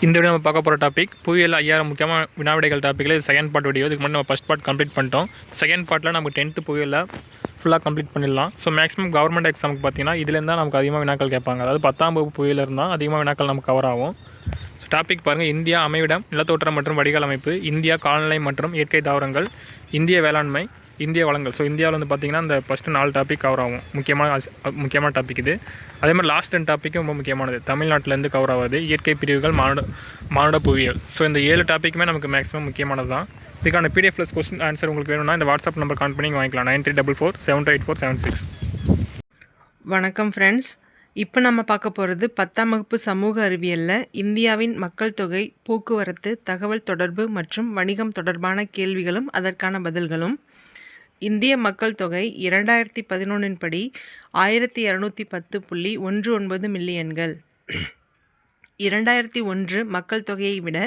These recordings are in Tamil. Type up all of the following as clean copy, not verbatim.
இந்த வீடியோ நம்ம பார்க்க போகிற டாபிக் புவியியல் 5000 முக்கியமான வினாவிடைகள் டாப்பிக்கில் இது செகண்ட் பார்ட் வீடியோ. இதுக்கு முன்னாடி நம்ம ஃபஸ்ட் பார்ட் கம்ப்ளீட் பண்ணிட்டோம். செகண்ட் பார்ட்டில் நமக்கு 10th புவியியலில் ஃபுல்லாக கம்ப்ளீட் பண்ணிடலாம். ஸோ மேக்ஸிமம் கவர்மெண்ட் எக்ஸாமுக்கு பார்த்தீங்கன்னா இதுலேருந்து தான் நமக்கு அதிகமாக வினாக்கள் கேட்பாங்க. அதாவது 10ஆம் வகுப்பு புவியியல் இருந்தால் அதிகமாக வினாக்கள் நமக்கு கவர் ஆகும். ஸோ டாபிக் பாருங்கள்: இந்தியா அமைவிடம், நிலத்தோற்றம் மற்றும் வடிகால் அமைப்பு, இந்தியா காலநிலை மற்றும் இயற்கை தாவரங்கள், இந்திய வேளாண்மை, இந்திய வளங்கள். ஸோ இந்தியாவில் வந்து பார்த்திங்கன்னா இந்த ஃபஸ்ட்டு 4 டாபிக் கவர் ஆகும். முக்கியமான டாபிக் இது. அதே மாதிரி லாஸ்ட் 2 டாப்பிக்கும் ரொம்ப முக்கியமானது. தமிழ்நாட்டிலேருந்து கவர் ஆகாது. இயற்கை பிரிவுகள், மானுட புவியியல். ஸோ இந்த 7 டாப்பிக்குமே நமக்கு மேக்ஸிமம் முக்கியமானது தான். இதுக்கான PDF + கொஸ்டின் ஆன்சர் உங்களுக்கு வேணும்னா இந்த வாட்ஸ்அப் நம்பர் கான்ட் பண்ணி வாங்கிக்கலாம். 9344728476. வணக்கம் ஃப்ரெண்ட்ஸ். இப்போ நம்ம பார்க்க போகிறது 10ஆம் வகுப்பு சமூக அறிவியலில் இந்தியாவின் மக்கள் தொகை, போக்குவரத்து, தகவல் தொடர்பு மற்றும் வணிகம் தொடர்பான கேள்விகளும் அதற்கான பதில்களும். இந்திய மக்கள் தொகை 2011 படி 1210.19 மில்லியன்கள். 2001 மக்கள் தொகையை விட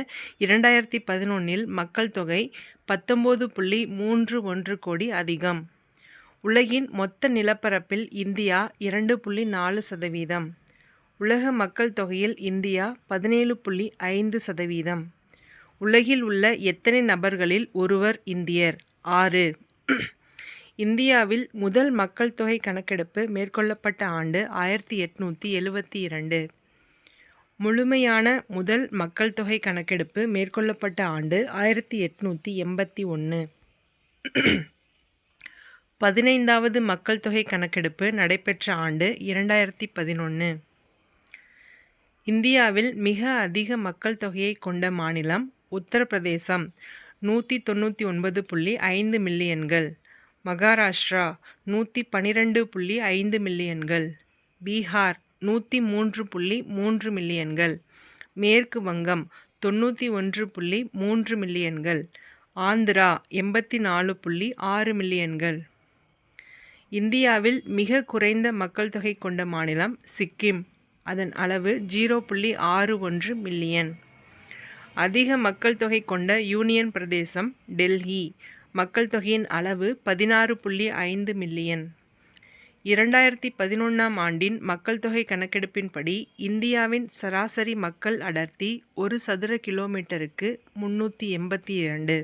2011 மக்கள் தொகை 19.31 கோடி அதிகம். உலகின் மொத்த நிலப்பரப்பில் இந்தியா 2.4%. உலக மக்கள் தொகையில் இந்தியா 17.5%. உலகில் உள்ள எத்தனை நபர்களில் ஒருவர் இந்தியர்? 6. இந்தியாவில் முதல் மக்கள் தொகை கணக்கெடுப்பு மேற்கொள்ளப்பட்ட ஆண்டு 1872. முழுமையான முதல் மக்கள் தொகை கணக்கெடுப்பு மேற்கொள்ளப்பட்ட ஆண்டு 1881. 15வது மக்கள் தொகை கணக்கெடுப்பு நடைபெற்ற ஆண்டு 2011. இந்தியாவில் மிக அதிக மக்கள் தொகையை கொண்ட மாநிலம் உத்தரப்பிரதேசம், 199.5 மில்லியன்கள். மகாராஷ்டிரா 112.5 மில்லியன்கள். பீகார் 103.3 மில்லியன்கள். மேற்கு வங்கம் 91.3 மில்லியன்கள். ஆந்திரா 84.6 மில்லியன்கள். இந்தியாவில் மிக குறைந்த மக்கள் தொகை கொண்ட மாநிலம் சிக்கிம். அதன் அளவு 0.61 மில்லியன். அதிக மக்கள் தொகை கொண்ட யூனியன் பிரதேசம் டெல்லி. மக்கள் தொகையின் அளவு 16.5 மில்லியன். 2011ஆம் ஆண்டின் மக்கள் தொகை கணக்கெடுப்பின்படி இந்தியாவின் சராசரி மக்கள் அடர்த்தி 1 சதுர கிலோமீட்டருக்கு 382.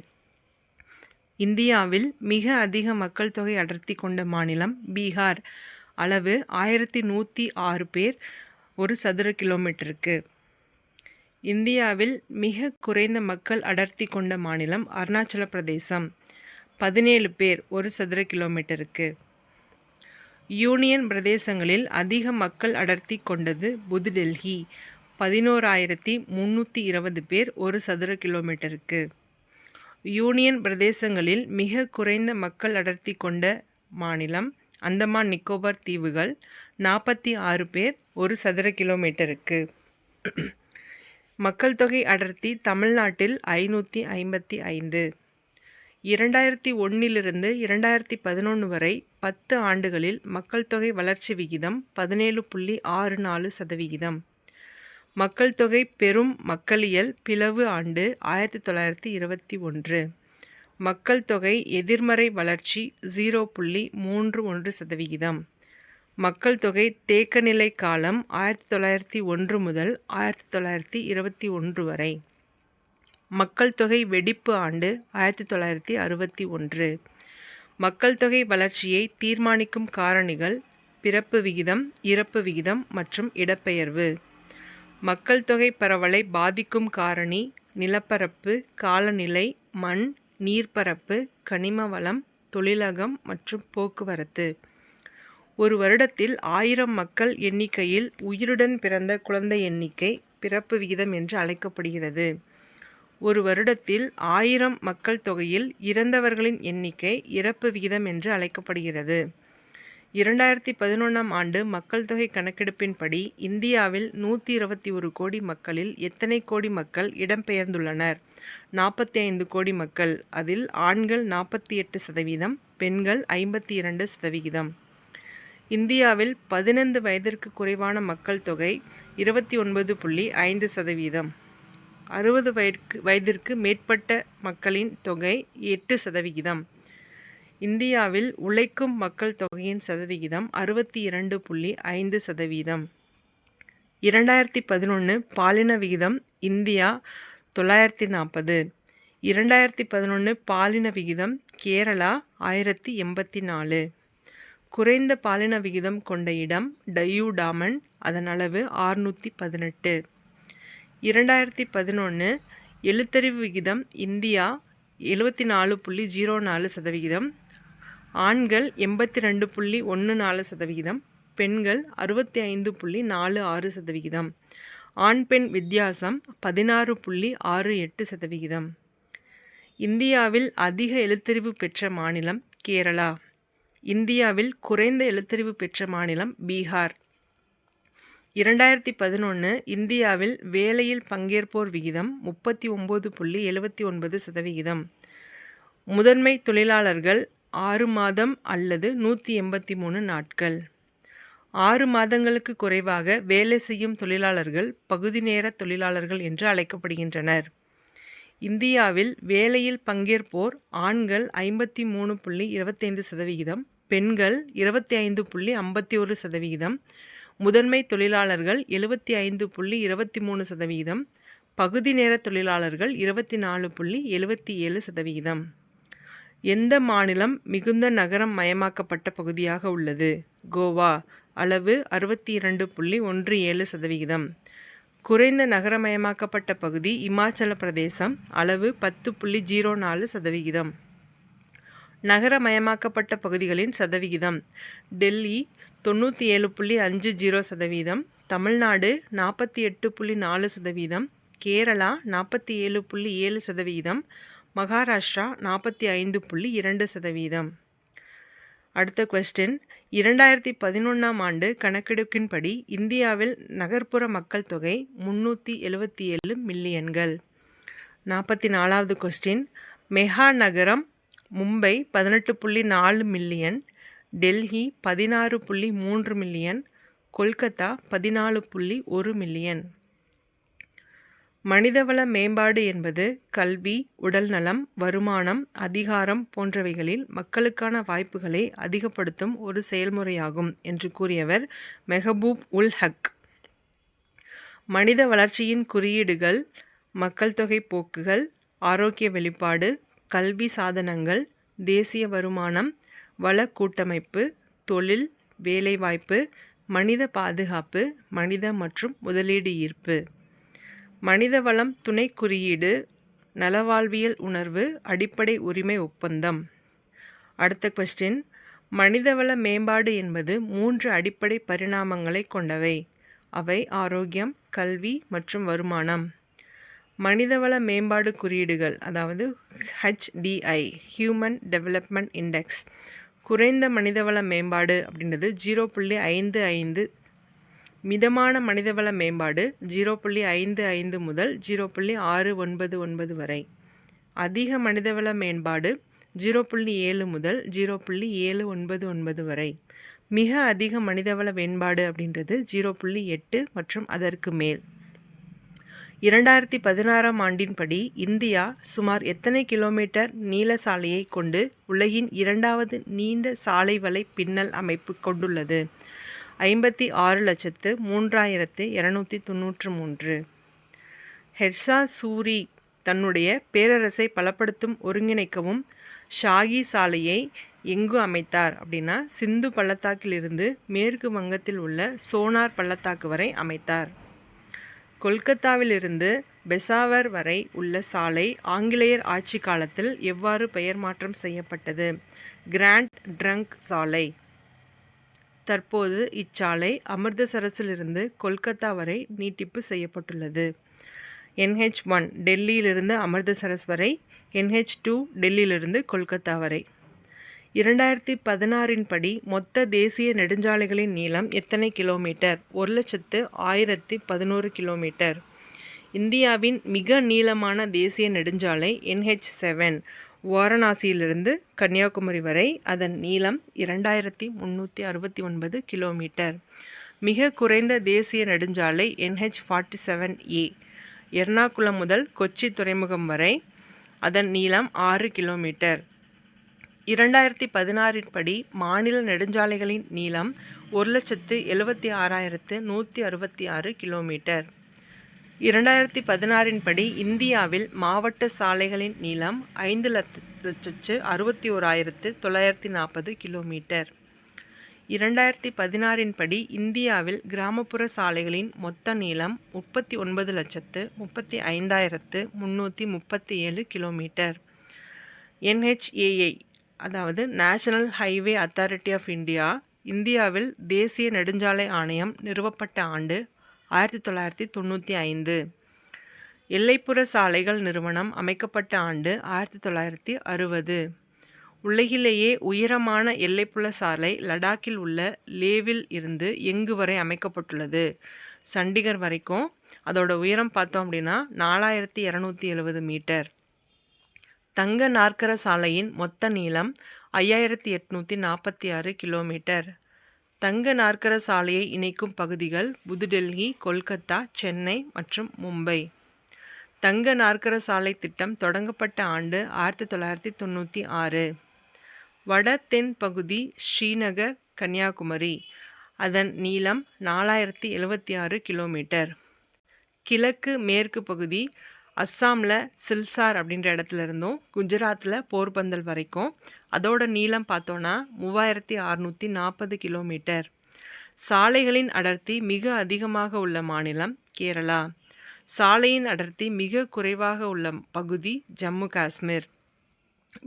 இந்தியாவில் மிக அதிக மக்கள் தொகை அடர்த்தி கொண்ட மாநிலம் பீகார். அளவு 1106 பேர் 1 சதுர கிலோமீட்டருக்கு. இந்தியாவில் மிக குறைந்த மக்கள் அடர்த்தி கொண்ட மாநிலம் அருணாச்சல பிரதேசம். 17 பேர் 1 சதுர கிலோமீட்டருக்கு. யூனியன் பிரதேசங்களில் அதிக மக்கள் அடர்த்தி கொண்டது புதுடெல்லி. 11,320 பேர் 1 சதுர கிலோமீட்டருக்கு. யூனியன் பிரதேசங்களில் மிக குறைந்த மக்கள் அடர்த்தி கொண்ட மாநிலம் அந்தமான் நிக்கோபார் தீவுகள். 46 பேர் 1 சதுர கிலோமீட்டருக்கு. மக்கள் தொகை அடர்த்தி தமிழ்நாட்டில் 555. 2001 2011 வரை 10 ஆண்டுகளில் மக்கள் தொகை வளர்ச்சி விகிதம் 17.64%. மக்கள் தொகை பெரும் மக்களியல் பிளவு ஆண்டு 1921. மக்கள் தொகை எதிர்மறை வளர்ச்சி 0.31%. மக்கள் தொகை தேக்கநிலை காலம் 1901 முதல் 1921 வரை. மக்கள் தொகை வெடிப்பு ஆண்டு 1961. மக்கள் தொகை வளர்ச்சியை தீர்மானிக்கும் காரணிகள் பிறப்பு விகிதம், இறப்பு விகிதம் மற்றும் இடப்பெயர்வு. மக்கள் தொகை பரவலை பாதிக்கும் காரணி நிலப்பரப்பு, காலநிலை, மண், நீர்ப்பரப்பு, கனிம வளம், தொழிலகம் மற்றும் போக்குவரத்து. ஒரு வருடத்தில் 1000 மக்கள் எண்ணிக்கையில் உயிருடன் பிறந்த குழந்தை எண்ணிக்கை பிறப்பு விகிதம் என்று அழைக்கப்படுகிறது. ஒரு வருடத்தில் 1000 மக்கள் தொகையில் இறந்தவர்களின் எண்ணிக்கை இறப்பு விகிதம் என்று அழைக்கப்படுகிறது. 2011ஆம் ஆண்டு மக்கள் தொகை கணக்கெடுப்பின்படி இந்தியாவில் 121 கோடி மக்களில் எத்தனை கோடி மக்கள் இடம்பெயர்ந்துள்ளனர்? 45 கோடி மக்கள். அதில் ஆண்கள் 48%, பெண்கள் 52%. இந்தியாவில் 15 வயதிற்கு குறைவான மக்கள் தொகை 29.5%. 60 வயதிற்கு மேற்பட்ட மக்களின் தொகை 8%. இந்தியாவில் உழைக்கும் மக்கள் தொகையின் சதவிகிதம் 62.5%. 2011 பாலின விகிதம் இந்தியா 940. 2011 பாலின விகிதம் கேரளா 1084. குறைந்த பாலின விகிதம் கொண்ட இடம் டையூ டாமன், அதன் அளவு 618. 2011 எழுத்தறிவு விகிதம் இந்தியா 74.04%, ஆண்கள் 82.14%, பெண்கள் 65.46%, ஆண் பெண் வித்தியாசம் 16.68%. இந்தியாவில் அதிக எழுத்தறிவு பெற்ற மாநிலம் கேரளா. இந்தியாவில் குறைந்த எழுத்தறிவு பெற்ற மாநிலம் பீகார். 2011 இந்தியாவில் வேலையில் பங்கேற்போர் விகிதம் 39.79%. முதன்மை தொழிலாளர்கள் 6 மாதம் அல்லது 183 நாட்கள். 6 மாதங்களுக்கு குறைவாக வேலை செய்யும் தொழிலாளர்கள் பகுதி நேர தொழிலாளர்கள் என்று அழைக்கப்படுகின்றனர். இந்தியாவில் வேலையில் பங்கேற்போர் ஆண்கள் 53.25%, பெண்கள் 25.51%, முதன்மை தொழிலாளர்கள் 75.23%, பகுதி நேர தொழிலாளர்கள் 24.77%. எந்த மாநிலம் மிகுந்த நகரம் மயமாக்கப்பட்ட பகுதியாக உள்ளது? கோவா. அளவு 62.17%. குறைந்த நகரமயமாக்கப்பட்ட பகுதி இமாச்சல பிரதேசம். அளவு 10.04%. நகரமயமாக்கப்பட்ட பகுதிகளின் சதவிகிதம்: டெல்லி 97.50%, தமிழ்நாடு 48.4%, கேரளா 47.7%, மகாராஷ்டிரா 45.2%. அடுத்த கொஸ்டின், 2011ஆம் ஆண்டு கணக்கெடுப்பின்படி இந்தியாவில் நகர்ப்புற மக்கள் தொகை 377 மில்லியன்கள். 44வது கொஸ்டின், மெகா நகரம் Mumbai 18.4 million, Delhi 16.3 million, Kolkata 14.1 million. மனிதவள மேம்பாடு என்பது கல்வி, உடல்நலம், வருமானம், அதிகாரம் போன்றவைகளில் மக்களுக்கான வாய்ப்புகளை அதிகப்படுத்தும் ஒரு செயல்முறையாகும் என்று கூறியவர் மெஹபூப் உல் ஹக். மனித வளர்ச்சியின் குறியீடுகள் மக்கள் தொகை போக்குகள், ஆரோக்கிய வெளிப்பாடு, கல்வி சாதனங்கள், தேசிய வருமானம், வள கூட்டமைப்பு, தொழில், வேலைவாய்ப்பு, மனித பாதுகாப்பு, மனித மற்றும் முதலீடு ஈர்ப்பு. மனித வளம் துணை குறியீடு நலவாழ்வியல் உணர்வு அடிப்படை உரிமை ஒப்பந்தம். அடுத்த கொஸ்டின், மனிதவள மேம்பாடு என்பது 3 அடிப்படை பரிணாமங்களை கொண்டவை. அவை ஆரோக்கியம், கல்வி மற்றும் வருமானம். மனிதவள மேம்பாடு குறியீடுகள், அதாவது HDI ஹியூமன் டெவலப்மெண்ட் இண்டெக்ஸ், குறைந்த மனிதவள மேம்பாடு அப்படின்றது 0.55, மிதமான மனிதவள மேம்பாடு 0.55 முதல் 0.699 வரை, அதிக மனிதவள மேம்பாடு 0.7 முதல் 0.799 வரை, மிக அதிக மனிதவள மேம்பாடு அப்படின்றது 0.8 மற்றும் அதற்கு மேல். 2016ஆம் ஆண்டின்படி இந்தியா சுமார் எத்தனை கிலோமீட்டர் நீள சாலையை கொண்டு உலகின் 2வது நீண்ட சாலை வலை பின்னல் அமைப்பு கொண்டுள்ளது? 56,03,293. ஹெர்ஷா சூரி தன்னுடைய பேரரசை பலப்படுத்தும் ஒருங்கிணைக்கவும் ஷாகி சாலையை எங்கு அமைத்தார் அப்படின்னா சிந்து பள்ளத்தாக்கிலிருந்து மேற்கு வங்கத்தில் உள்ள சோனார் பள்ளத்தாக்கு வரை அமைத்தார். கொல்கத்தாவிலிருந்து பெசாவர் வரை உள்ள சாலை ஆங்கிலேயர் ஆட்சி காலத்தில் எவ்வாறு பெயர் மாற்றம் செய்யப்பட்டது? கிராண்ட் ட்ரங்க் சாலை. தற்போது இச்சாலை அமிர்தசரஸிலிருந்து கொல்கத்தா வரை நீட்டிப்பு செய்யப்பட்டுள்ளது. NH1 டெல்லியிலிருந்து அமிர்தசரஸ் வரை, NH2 டெல்லியிலிருந்து கொல்கத்தா வரை. 2016 படி மொத்த தேசிய நெடுஞ்சாலைகளின் நீளம் எத்தனை கிலோமீட்டர்? 1,01,011 கிலோமீட்டர். இந்தியாவின் மிக நீளமான தேசிய நெடுஞ்சாலை NH7 வாரணாசியிலிருந்து கன்னியாகுமரி வரை, அதன் நீளம் 2,369 கிலோமீட்டர். மிக குறைந்த தேசிய நெடுஞ்சாலை NH47A எர்ணாகுளம் முதல் கொச்சி துறைமுகம் வரை, அதன் நீளம் 6 கிலோமீட்டர். 2016 படி மாநில நெடுஞ்சாலைகளின் நீளம் 1,76,166 கிலோமீட்டர். 2016 படி இந்தியாவில் மாவட்ட சாலைகளின் நீளம் 5,61,940 கிலோமீட்டர். 2016 படி இந்தியாவில் கிராமப்புற சாலைகளின் மொத்த நீளம் 39,35,337 கிலோமீட்டர். NHAI அதாவது national highway authority of India இந்தியாவில் தேசிய நெடுஞ்சாலை ஆணையம் நிறுவப்பட்ட ஆண்டு 1995. எல்லைப்புற சாலைகள் நிறுவனம் அமைக்கப்பட்ட ஆண்டு 1960. உலகிலேயே உயரமான எல்லைப்புற சாலை லடாக்கில் உள்ள லேவில் இருந்து எங்கு வரை அமைக்கப்பட்டுள்ளது? சண்டிகர் வரைக்கும். அதோட உயரம் பார்த்தோம் அப்படின்னா 4270 மீட்டர். தங்க நாற்கர சாலையின் மொத்த நீளம் 5846 கிலோமீட்டர். தங்க நாற்கர சாலையை இணைக்கும் பகுதிகள் புதுடெல்லி, கொல்கத்தா, சென்னை மற்றும் மும்பை. தங்க நாற்கர சாலை திட்டம் தொடங்கப்பட்ட ஆண்டு 1996. வட தென் பகுதி ஸ்ரீநகர், கன்னியாகுமரி. அதன் நீளம் 4076 கிலோமீட்டர். கிழக்கு மேற்கு பகுதி அஸ்ஸாமில் சில்சார் அப்படின்ற இடத்துல இருந்தும் குஜராத்தில் போர்பந்தர் வரைக்கும். அதோட நீளம் பார்த்தோன்னா 3640 கிலோமீட்டர். சாலைகளின் அடர்த்தி மிக அதிகமாக உள்ள மாநிலம் கேரளா. சாலையின் அடர்த்தி மிக குறைவாக உள்ள பகுதி ஜம்மு காஷ்மீர்.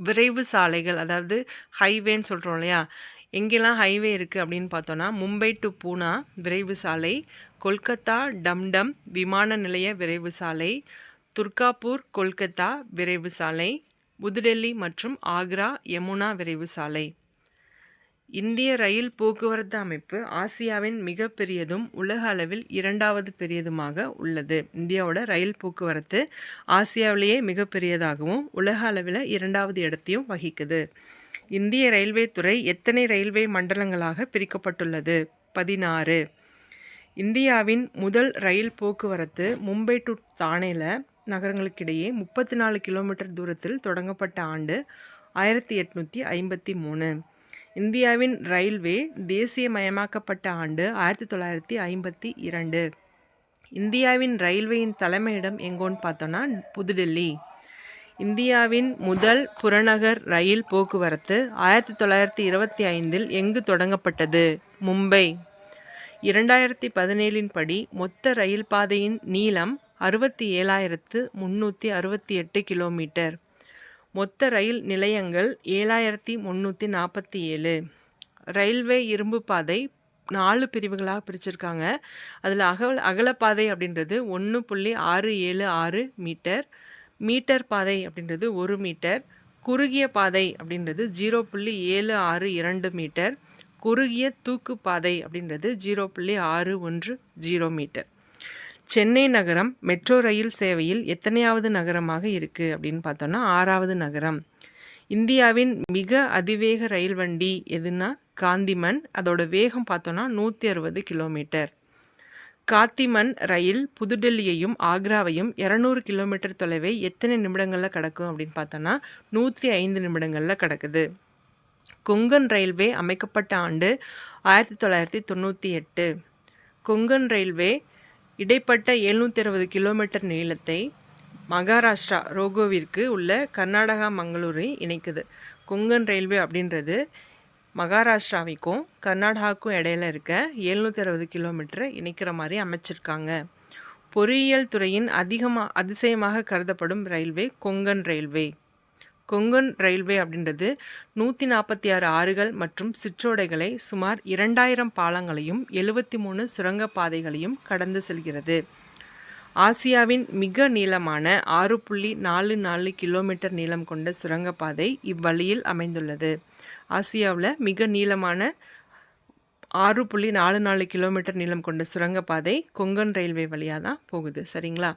விரைவு சாலைகள் அதாவது ஹைவேன்னு சொல்கிறோம் இல்லையா, எங்கெல்லாம் ஹைவே இருக்குது அப்படின்னு பார்த்தோன்னா மும்பை டு பூனா விரைவு சாலை, கொல்கத்தா டம்டம் விமான நிலைய விரைவு சாலை, துர்காப்பூர் கொல்கத்தா விரைவு சாலை, புதுடெல்லி மற்றும் ஆக்ரா யமுனா விரைவு சாலை. இந்திய ரயில் போக்குவரத்து அமைப்பு ஆசியாவின் மிக பெரியதும் உலக அளவில் 2வது பெரியதுமாக உள்ளது. இந்தியாவோட ரயில் போக்குவரத்து ஆசியாவிலேயே மிக பெரியதாகவும் உலக அளவில் 2வது இடத்தையும் வகிக்குது. இந்திய ரயில்வே துறை எத்தனை ரயில்வே மண்டலங்களாக பிரிக்கப்பட்டுள்ளது? 16. இந்தியாவின் முதல் ரயில் போக்குவரத்து மும்பை டு தானேல நகரங்களுக்கிடையே 34 கிலோமீட்டர் தூரத்தில் தொடங்கப்பட்ட ஆண்டு 1853. இந்தியாவின் ரயில்வே தேசியமயமாக்கப்பட்ட ஆண்டு 1952. இந்தியாவின் ரயில்வேயின் தலைமையிடம் எங்கோன்னு பார்த்தோன்னா புதுடெல்லி. இந்தியாவின் முதல் புறநகர் ரயில் போக்குவரத்து 1925 எங்கு தொடங்கப்பட்டது? மும்பை. 2017 படி மொத்த ரயில் பாதையின் நீளம் 67,368 கிலோமீட்டர். மொத்த ரயில் நிலையங்கள் 7347. ரயில்வே இரும்பு பாதை 4 பிரிவுகளாக பிரிச்சிருக்காங்க. அதில் அகலப்பாதை அப்படின்றது 1.676 மீட்டர், மீட்டர் பாதை அப்படின்றது 1 மீட்டர், குறுகிய பாதை அப்படின்றது 0.762 மீட்டர், குறுகிய தூக்கு பாதை அப்படின்றது 0.610 மீட்டர். சென்னை நகரம் மெட்ரோ ரயில் சேவையில் எத்தனையாவது நகரமாக இருக்குது அப்படின்னு பார்த்தோன்னா 6வது நகரம். இந்தியாவின் மிக அதிவேக ரயில் வண்டி எதுனா காந்திமன். அதோட வேகம் பார்த்தோன்னா 160 கிலோமீட்டர். காந்திமன் ரயில் புதுடெல்லியையும் ஆக்ராவையும் 200 கிலோமீட்டர் தொலைவை எத்தனை நிமிடங்களில் கடக்கும் அப்படின்னு பார்த்தோன்னா 105 நிமிடங்களில் கடக்குது. கொங்கன் ரயில்வே அமைக்கப்பட்ட ஆண்டு 1998. கொங்கன் ரயில்வே இடைப்பட்ட 760 கிலோமீட்டர் நீளத்தை மகாராஷ்டிரா ரோகோவிற்கு உள்ள கர்நாடகா மங்களூரை இணைக்குது. கொங்கன் ரயில்வே அப்படின்றது மகாராஷ்டிராவுக்கும் கர்நாடகாவுக்கும் இடையில இருக்க 760 கிலோமீட்டரை இணைக்கிற மாதிரி அமைச்சிருக்காங்க. பொறியியல் துறையின் அதிசயமாக கருதப்படும் railway Konkan railway. Konkan railway அப்படின்றது 146 ஆறுகள் மற்றும் சிற்றோடைகளை சுமார் 2000 பாலங்களையும் 73 சுரங்கப்பாதைகளையும் கடந்து செல்கிறது. ஆசியாவின் மிக நீளமான 6.44 கிலோமீட்டர் நீளம் கொண்ட சுரங்கப்பாதை இவ்வழியில் அமைந்துள்ளது. ஆசியாவில் மிக நீளமான 6.44 கிலோமீட்டர் நீளம் கொண்ட சுரங்கப்பாதை கொங்கன் ரயில்வே வழியாக தான் போகுது. சரிங்களா?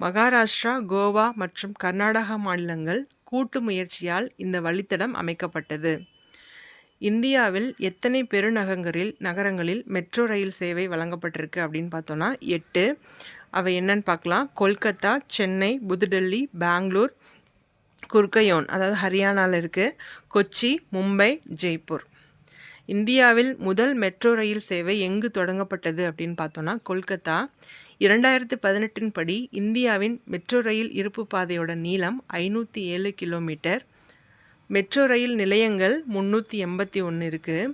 மகாராஷ்டிரா, கோவா மற்றும் கர்நாடகா மாநிலங்கள் கூட்டு முயற்சியால் இந்த வழித்தடம் அமைக்கப்பட்டது. இந்தியாவில் எத்தனை நகரங்களில் மெட்ரோ ரயில் சேவை வழங்கப்பட்டிருக்கு அப்படின்னு பார்த்தோன்னா 8. அவை என்னன்னு பார்க்கலாம். கொல்கத்தா, சென்னை, புதுடெல்லி, பெங்களூர், குர்கயோன் அதாவது ஹரியானாவில் இருக்குது. கொச்சி, மும்பை, ஜெய்ப்பூர். இந்தியாவில் முதல் மெட்ரோ ரயில் சேவை எங்கு தொடங்கப்பட்டது அப்படின்னு பார்த்தோன்னா கொல்கத்தா. 2018 படி இந்தியாவின் மெட்ரோ ரயில் இருப்பு பாதையோட நீளம் 507 கிலோமீட்டர். மெட்ரோ ரயில் நிலையங்கள் 381 இருக்குது.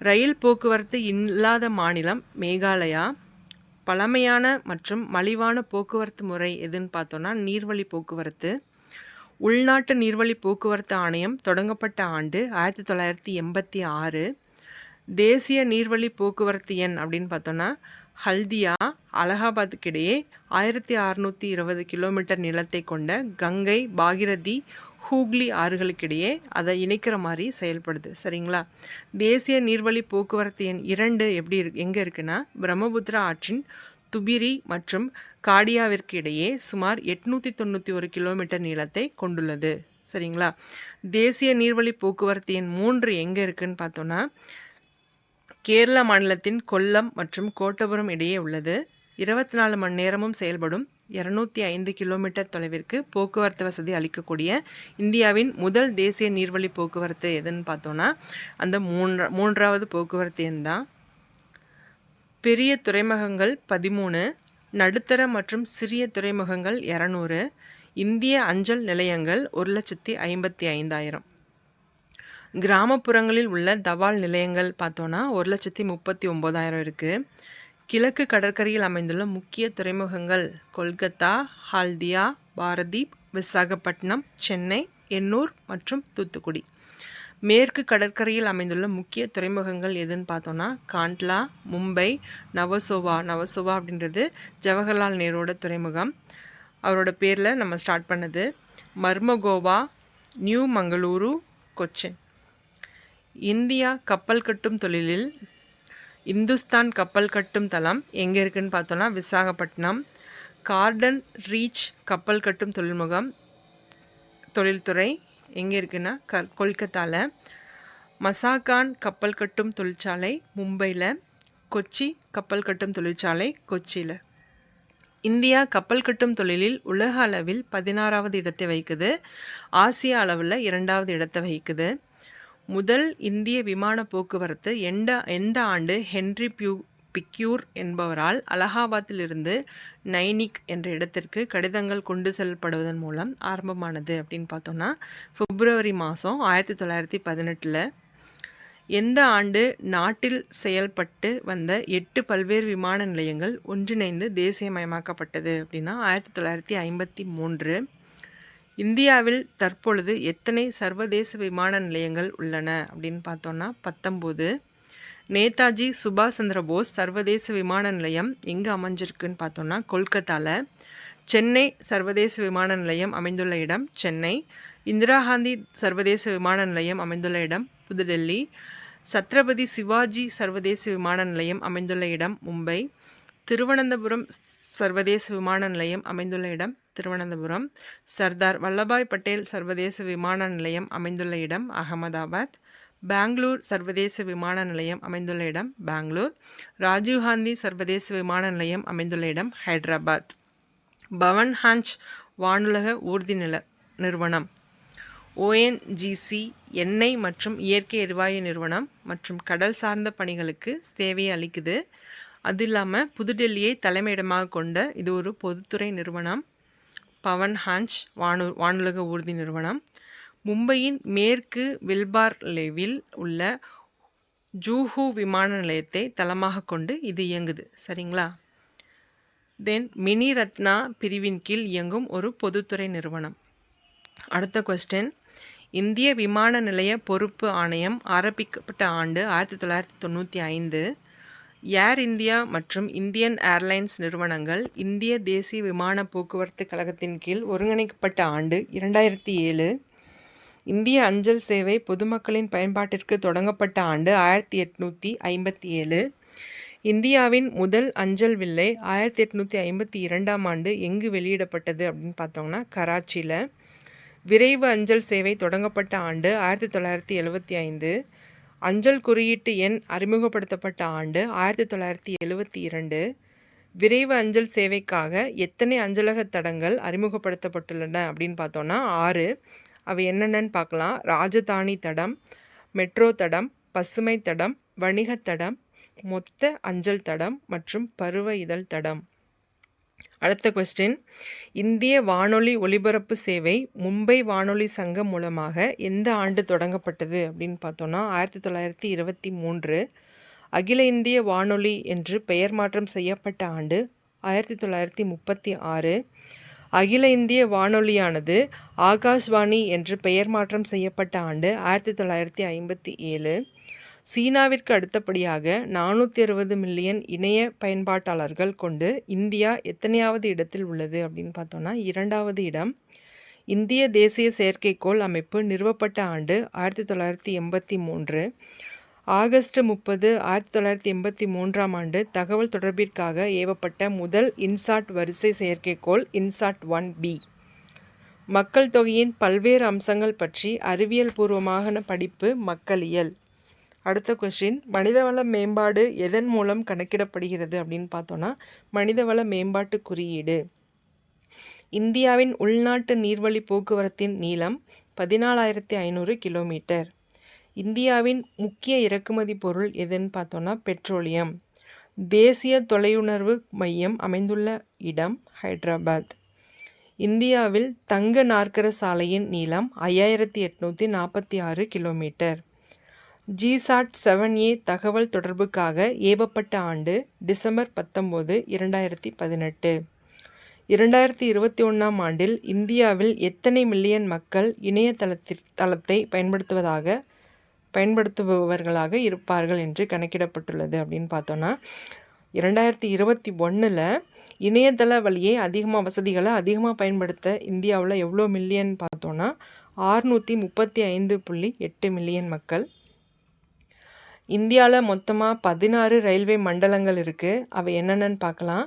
ரயில் போக்குவரத்து இல்லாத மாநிலம் மேகாலயா. பழமையான மற்றும் மலிவான போக்குவரத்து முறை எதுன்னு பார்த்தோன்னா நீர்வழி போக்குவரத்து. உள்நாட்டு நீர்வழி போக்குவரத்து ஆணையம் தொடங்கப்பட்ட ஆண்டு 1986. தேசிய நீர்வழி போக்குவரத்து எண் அப்படின்னு பார்த்தோன்னா ஹல்தியா அலகாபாத்துக்கு இடையே 1620 கிலோமீட்டர் நீளத்தை கொண்ட கங்கை, பாகிரதி, ஹூக்ளி ஆறுகளுக்கிடையே அதை இணைக்கிற மாதிரி செயல்படுது. சரிங்களா? தேசிய நீர்வழி போக்குவரத்து எண் 2 எங்கே இருக்குன்னா பிரம்மபுத்திரா ஆற்றின் துபிரி மற்றும் காடியாவிற்கு இடையே சுமார் 891 கிலோமீட்டர் நீளத்தை கொண்டுள்ளது. சரிங்களா? தேசிய நீர்வழி போக்குவரத்து எண் 3 எங்கே இருக்குன்னு பார்த்தோன்னா கேரள மாநிலத்தின் கொல்லம் மற்றும் கோட்டபுரம் இடையே உள்ளது. 24 மணி நேரமும் செயல்படும் 205 கிலோமீட்டர் தொலைவிற்கு போக்குவரத்து வசதி அளிக்கக்கூடிய இந்தியாவின் முதல் தேசிய நீர்வழி போக்குவரத்து எதுன்னு பார்த்தோன்னா அந்த மூன்றாவது போக்குவரத்து எண் தான். பெரிய துறைமுகங்கள் 13, நடுத்தர மற்றும் சிறிய துறைமுகங்கள் 200, இந்திய அஞ்சல் நிலையங்கள் 1,55,000. கிராமப்புறங்களில் உள்ள தபால் நிலையங்கள் பார்த்தோன்னா 1,39,000 இருக்குது. கிழக்கு கடற்கரையில் அமைந்துள்ள முக்கிய துறைமுகங்கள் கொல்கத்தா, ஹால்தியா, பாரதீப், விசாகப்பட்டினம், சென்னை, எண்ணூர் மற்றும் தூத்துக்குடி. மேற்கு கடற்கரையில் அமைந்துள்ள முக்கிய துறைமுகங்கள் எதுன்னு பார்த்தோன்னா காண்ட்லா, மும்பை, நவசோவா அப்படின்றது ஜவஹர்லால் நேருவோட துறைமுகம். அவரோட பேரில் நம்ம ஸ்டார்ட் பண்ணது. மர்மகோவா, நியூ மங்களூரு, கொச்சின். இந்தியா கப்பல் கட்டும் தொழிலில் இந்துஸ்தான் கப்பல் கட்டும் தளம் எங்கே இருக்குன்னு பார்த்தோன்னா விசாகப்பட்டினம். கார்டன் ரீச் கப்பல் கட்டும் தொழில்துறை எங்கே இருக்குன்னா கொல்கத்தாவில். மசாகான் கப்பல் கட்டும் தொழிற்சாலை மும்பையில். கொச்சி கப்பல் கட்டும் தொழிற்சாலை கொச்சியில். இந்தியா கப்பல் கட்டும் தொழிலில் உலக அளவில் 16வது இடத்தை வகிக்குது. ஆசிய அளவில் 2வது இடத்தை வகிக்குது. முதல் இந்திய விமான போக்குவரத்து எந்த ஆண்டு ஹென்றி பிக்யூர் என்பவரால் அலகாபாத்திலிருந்து நைனிக் என்ற இடத்திற்கு கடிதங்கள் கொண்டு செல்லப்படுவதன் மூலம் ஆரம்பமானது அப்படின்னு பார்த்தோன்னா பிப்ரவரி மாதம் 1918. எந்த ஆண்டு நாட்டில் செயல்பட்டு வந்த 8 பல்வேறு விமான நிலையங்கள் ஒன்றிணைந்து தேசியமயமாக்கப்பட்டது அப்படின்னா 1953. இந்தியாவில் தற்பொழுது எத்தனை சர்வதேச விமான நிலையங்கள் உள்ளன அப்படின்னு பார்த்தோன்னா 19. நேதாஜி சுபாஷ் சந்திர போஸ் சர்வதேச விமான நிலையம் எங்கே அமைஞ்சிருக்குன்னு பார்த்தோன்னா கொல்கத்தாவில். சென்னை சர்வதேச விமான நிலையம் அமைந்துள்ள இடம் சென்னை. இந்திரா காந்தி சர்வதேச விமான நிலையம் அமைந்துள்ள இடம் புதுடெல்லி. சத்ரபதி சிவாஜி சர்வதேச விமான நிலையம் அமைந்துள்ள இடம் மும்பை. திருவனந்தபுரம் சர்வதேச விமான நிலையம் அமைந்துள்ள இடம் திருவனந்தபுரம். சர்தார் வல்லபாய் பட்டேல் சர்வதேச விமான நிலையம் அமைந்துள்ள இடம் அகமதாபாத். பெங்களூர் சர்வதேச விமான நிலையம் அமைந்துள்ள இடம் பெங்களூர். ராஜீவ்காந்தி சர்வதேச விமான நிலையம் அமைந்துள்ள இடம் ஹைதராபாத். பவன் ஹன்ச் வானுலக ஊர்தி நிறுவனம். ONGC எண்ணெய் மற்றும் இயற்கை எரிவாயு நிறுவனம் மற்றும் கடல் சார்ந்த பணிகளுக்கு சேவையை அளிக்குது. அது இல்லாமல் புதுடெல்லியை தலைமையிடமாக கொண்ட இது ஒரு பொதுத்துறை நிறுவனம். பவன் ஹன்ச் வானுலக ஊர்தி நிறுவனம். மும்பையின் மேற்கு வில்பார்லேவில் உள்ள ஜூஹு விமான நிலையத்தை தளமாக கொண்டு இது இயங்குது. சரிங்களா? தென் மினி ரத்னா பிரிவின் கீழ் இயங்கும் ஒரு பொதுத்துறை நிறுவனம். அடுத்த கொஸ்டின். இந்திய விமான நிலைய பொறுப்பு ஆணையம் ஆரம்பிக்கப்பட்ட ஆண்டு 1995. ஏர் இந்தியா மற்றும் இந்தியன் ஏர்லைன்ஸ் நிறுவனங்கள் இந்திய தேசிய விமான போக்குவரத்து கழகத்தின் கீழ் ஒருங்கிணைக்கப்பட்ட ஆண்டு 2007. இந்திய அஞ்சல் சேவை பொதுமக்களின் பயன்பாட்டிற்கு தொடங்கப்பட்ட ஆண்டு 1857. இந்தியாவின் முதல் அஞ்சல் வில்லை 1852ஆம் ஆண்டு எங்கு வெளியிடப்பட்டது அப்படின்னு பார்த்தோம்னா கராச்சியில். விரைவு அஞ்சல் சேவை தொடங்கப்பட்ட ஆண்டு 1975. அஞ்சல் குறியீட்டு எண் அறிமுகப்படுத்தப்பட்ட ஆண்டு 1972. விரைவு அஞ்சல் சேவைக்காக எத்தனை அஞ்சலக தடங்கள் அறிமுகப்படுத்தப்பட்டுள்ளன அப்படின்னு பார்த்தோன்னா 6. அவை என்னென்னு பார்க்கலாம். ராஜதானி தடம், மெட்ரோ தடம், பசுமை தடம், வணிகத் தடம், மொத்த அஞ்சல் தடம் மற்றும் பருவ இதழ் தடம். அடுத்த கொஸ்டின், இந்திய வானொலி ஒலிபரப்பு சேவை மும்பை வானொலி சங்கம் மூலமாக எந்த ஆண்டு தொடங்கப்பட்டது அப்படின்னு பார்த்தோன்னா 1923. அகில இந்திய வானொலி என்று பெயர் மாற்றம் செய்யப்பட்ட ஆண்டு 1936. அகில இந்திய வானொலியானது ஆகாஷ்வாணி என்று பெயர் மாற்றம் செய்யப்பட்ட ஆண்டு 1957. சீனாவிற்கு அடுத்தபடியாக 460 மில்லியன் இணைய பயன்பாட்டாளர்கள் கொண்டு இந்தியா எத்தனையாவது இடத்தில் உள்ளது அப்படின்னு பார்த்தோன்னா 2வது இடம். இந்திய தேசிய செயற்கைக்கோள் அமைப்பு நிறுவப்பட்ட ஆண்டு 1983. ஆகஸ்ட் 30, 1983ஆம் ஆண்டு தகவல் தொடர்பிற்காக ஏவப்பட்ட முதல் இன்சாட் வரிசை செயற்கைக்கோள் இன்சாட் 1B. மக்கள் தொகையின் பல்வேறு அம்சங்கள் பற்றி அறிவியல் பூர்வமான படிப்பு மக்களியல். அடுத்த கொஸ்டின், மனிதவள மேம்பாடு எதன் மூலம் கணக்கிடப்படுகிறது அப்படின்னு பார்த்தோன்னா மனிதவள மேம்பாட்டு குறியீடு. இந்தியாவின் உள்நாட்டு நீர்வழி போக்குவரத்தின் நீளம் 14,500 கிலோமீட்டர். இந்தியாவின் முக்கிய இறக்குமதி பொருள் எதுன்னு பார்த்தோன்னா பெட்ரோலியம். தேசிய தொலையுணர்வு மையம் அமைந்துள்ள இடம் ஹைதராபாத். இந்தியாவில் தங்க நாற்கர சாலையின் நீளம் 5,846 கிலோமீட்டர். ஜிசாட் 7A தகவல் தொடர்புக்காக ஏவப்பட்ட ஆண்டு டிசம்பர் 19, 2018. 2021ஆம் ஆண்டில் இந்தியாவில் எத்தனை மில்லியன் மக்கள் தளத்தை பயன்படுத்துபவர்களாக இருப்பார்கள் என்று கணக்கிடப்பட்டுள்ளது அப்படின்னு பார்த்தோன்னா 2021 இணையதள வழியே வசதிகளை அதிகமாக பயன்படுத்த இந்தியாவில் எவ்வளோ மில்லியன் பார்த்தோன்னா 635.8 மில்லியன் மக்கள். இந்தியாவில் மொத்தமாக 16 ரயில்வே மண்டலங்கள் இருக்குது. அவை என்னென்னு பார்க்கலாம்.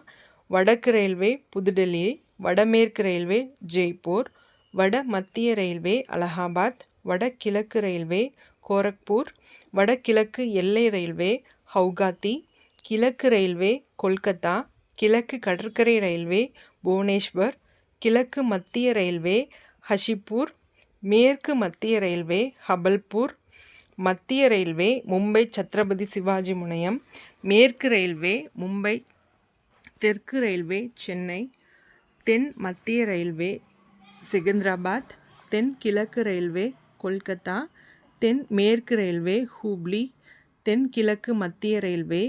வடக்கு ரயில்வே புதுடெல்லி, வடமேற்கு ரயில்வே ஜெய்ப்பூர், வட மத்திய ரயில்வே அலகாபாத், வடகிழக்கு ரயில்வே கோரக்பூர், வடகிழக்கு எல்லை ரயில்வே ஹவுகாத்தி, கிழக்கு ரயில்வே கொல்கத்தா, கிழக்கு கடற்கரை ரயில்வே புவனேஸ்வர், கிழக்கு மத்திய ரயில்வே ஹஷிப்பூர், மேற்கு மத்திய ரயில்வே ஹபல்பூர், மத்திய ரயில்வே மும்பை சத்ரபதி சிவாஜி முனையம், மேற்கு ரயில்வே மும்பை, தெற்கு ரயில்வே சென்னை, தென் மத்திய ரயில்வே செகந்திராபாத், தென் கிழக்கு ரயில்வே கொல்கத்தா, தென் மேற்கு ரயில்வே ஹூப்ளி, தென் கிழக்கு மத்திய ரயில்வே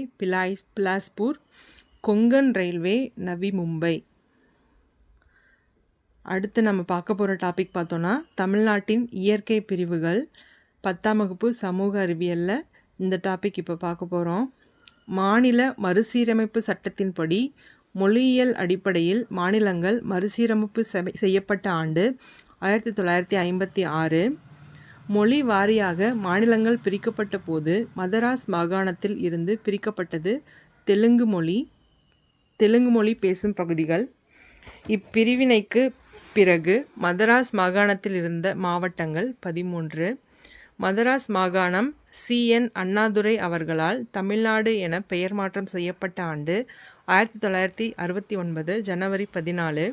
பிலாஸ்பூர், கொங்கன் ரயில்வே நவி மும்பை. அடுத்து நம்ம பார்க்க போகிற டாபிக் பார்த்தோன்னா தமிழ்நாட்டின் இயற்கை பிரிவுகள். 10ஆம் வகுப்பு சமூக அறிவியலில் இந்த டாபிக் இப்போ பார்க்க போகிறோம். மாநில மறுசீரமைப்பு சட்டத்தின்படி மொழியியல் அடிப்படையில் மாநிலங்கள் மறுசீரமைப்பு செய்யப்பட்ட ஆண்டு 1956. மொழி வாரியாக மாநிலங்கள் பிரிக்கப்பட்ட போது மதராஸ் மாகாணத்தில் இருந்து பிரிக்கப்பட்டது தெலுங்கு மொழி பேசும் பகுதிகள். இப்பிரிவினைக்கு பிறகு மதராஸ் மாகாணத்தில் இருந்த மாவட்டங்கள் 13. மதராஸ் மாகாணம் CN அண்ணாதுரை அவர்களால் தமிழ்நாடு என பெயர் மாற்றம் செய்யப்பட்ட ஆண்டு 1969 ஜனவரி 14.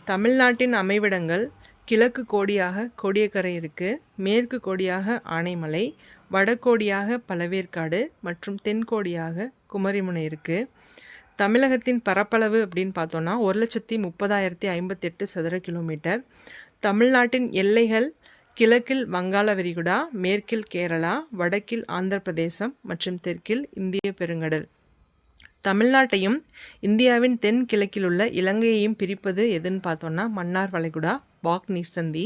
தமிழ்நாட்டின் அமைவிடங்கள் கிழக்கு கோடியாக கோடியக்கரை இருக்குது, மேற்கு கோடியாக ஆனைமலை, வடகோடியாக பழவேற்காடு மற்றும் தென்கோடியாக குமரிமுனை இருக்குது. தமிழகத்தின் பரப்பளவு அப்படின்னு பார்த்தோன்னா 1,30,058 சதுர கிலோமீட்டர். தமிழ்நாட்டின் எல்லைகள் கிழக்கில் வங்காள விரிகுடா, மேற்கில் கேரளா, வடக்கில் ஆந்திர பிரதேசம் மற்றும் தெற்கில் இந்திய பெருங்கடல். தமிழ்நாட்டையும் இந்தியாவின் தென் கிழக்கிலுள்ள இலங்கையையும் பிரிப்பது எதுன்னு பார்த்தோன்னா மன்னார் வளைகுடா, பாக் நீர்சந்தி.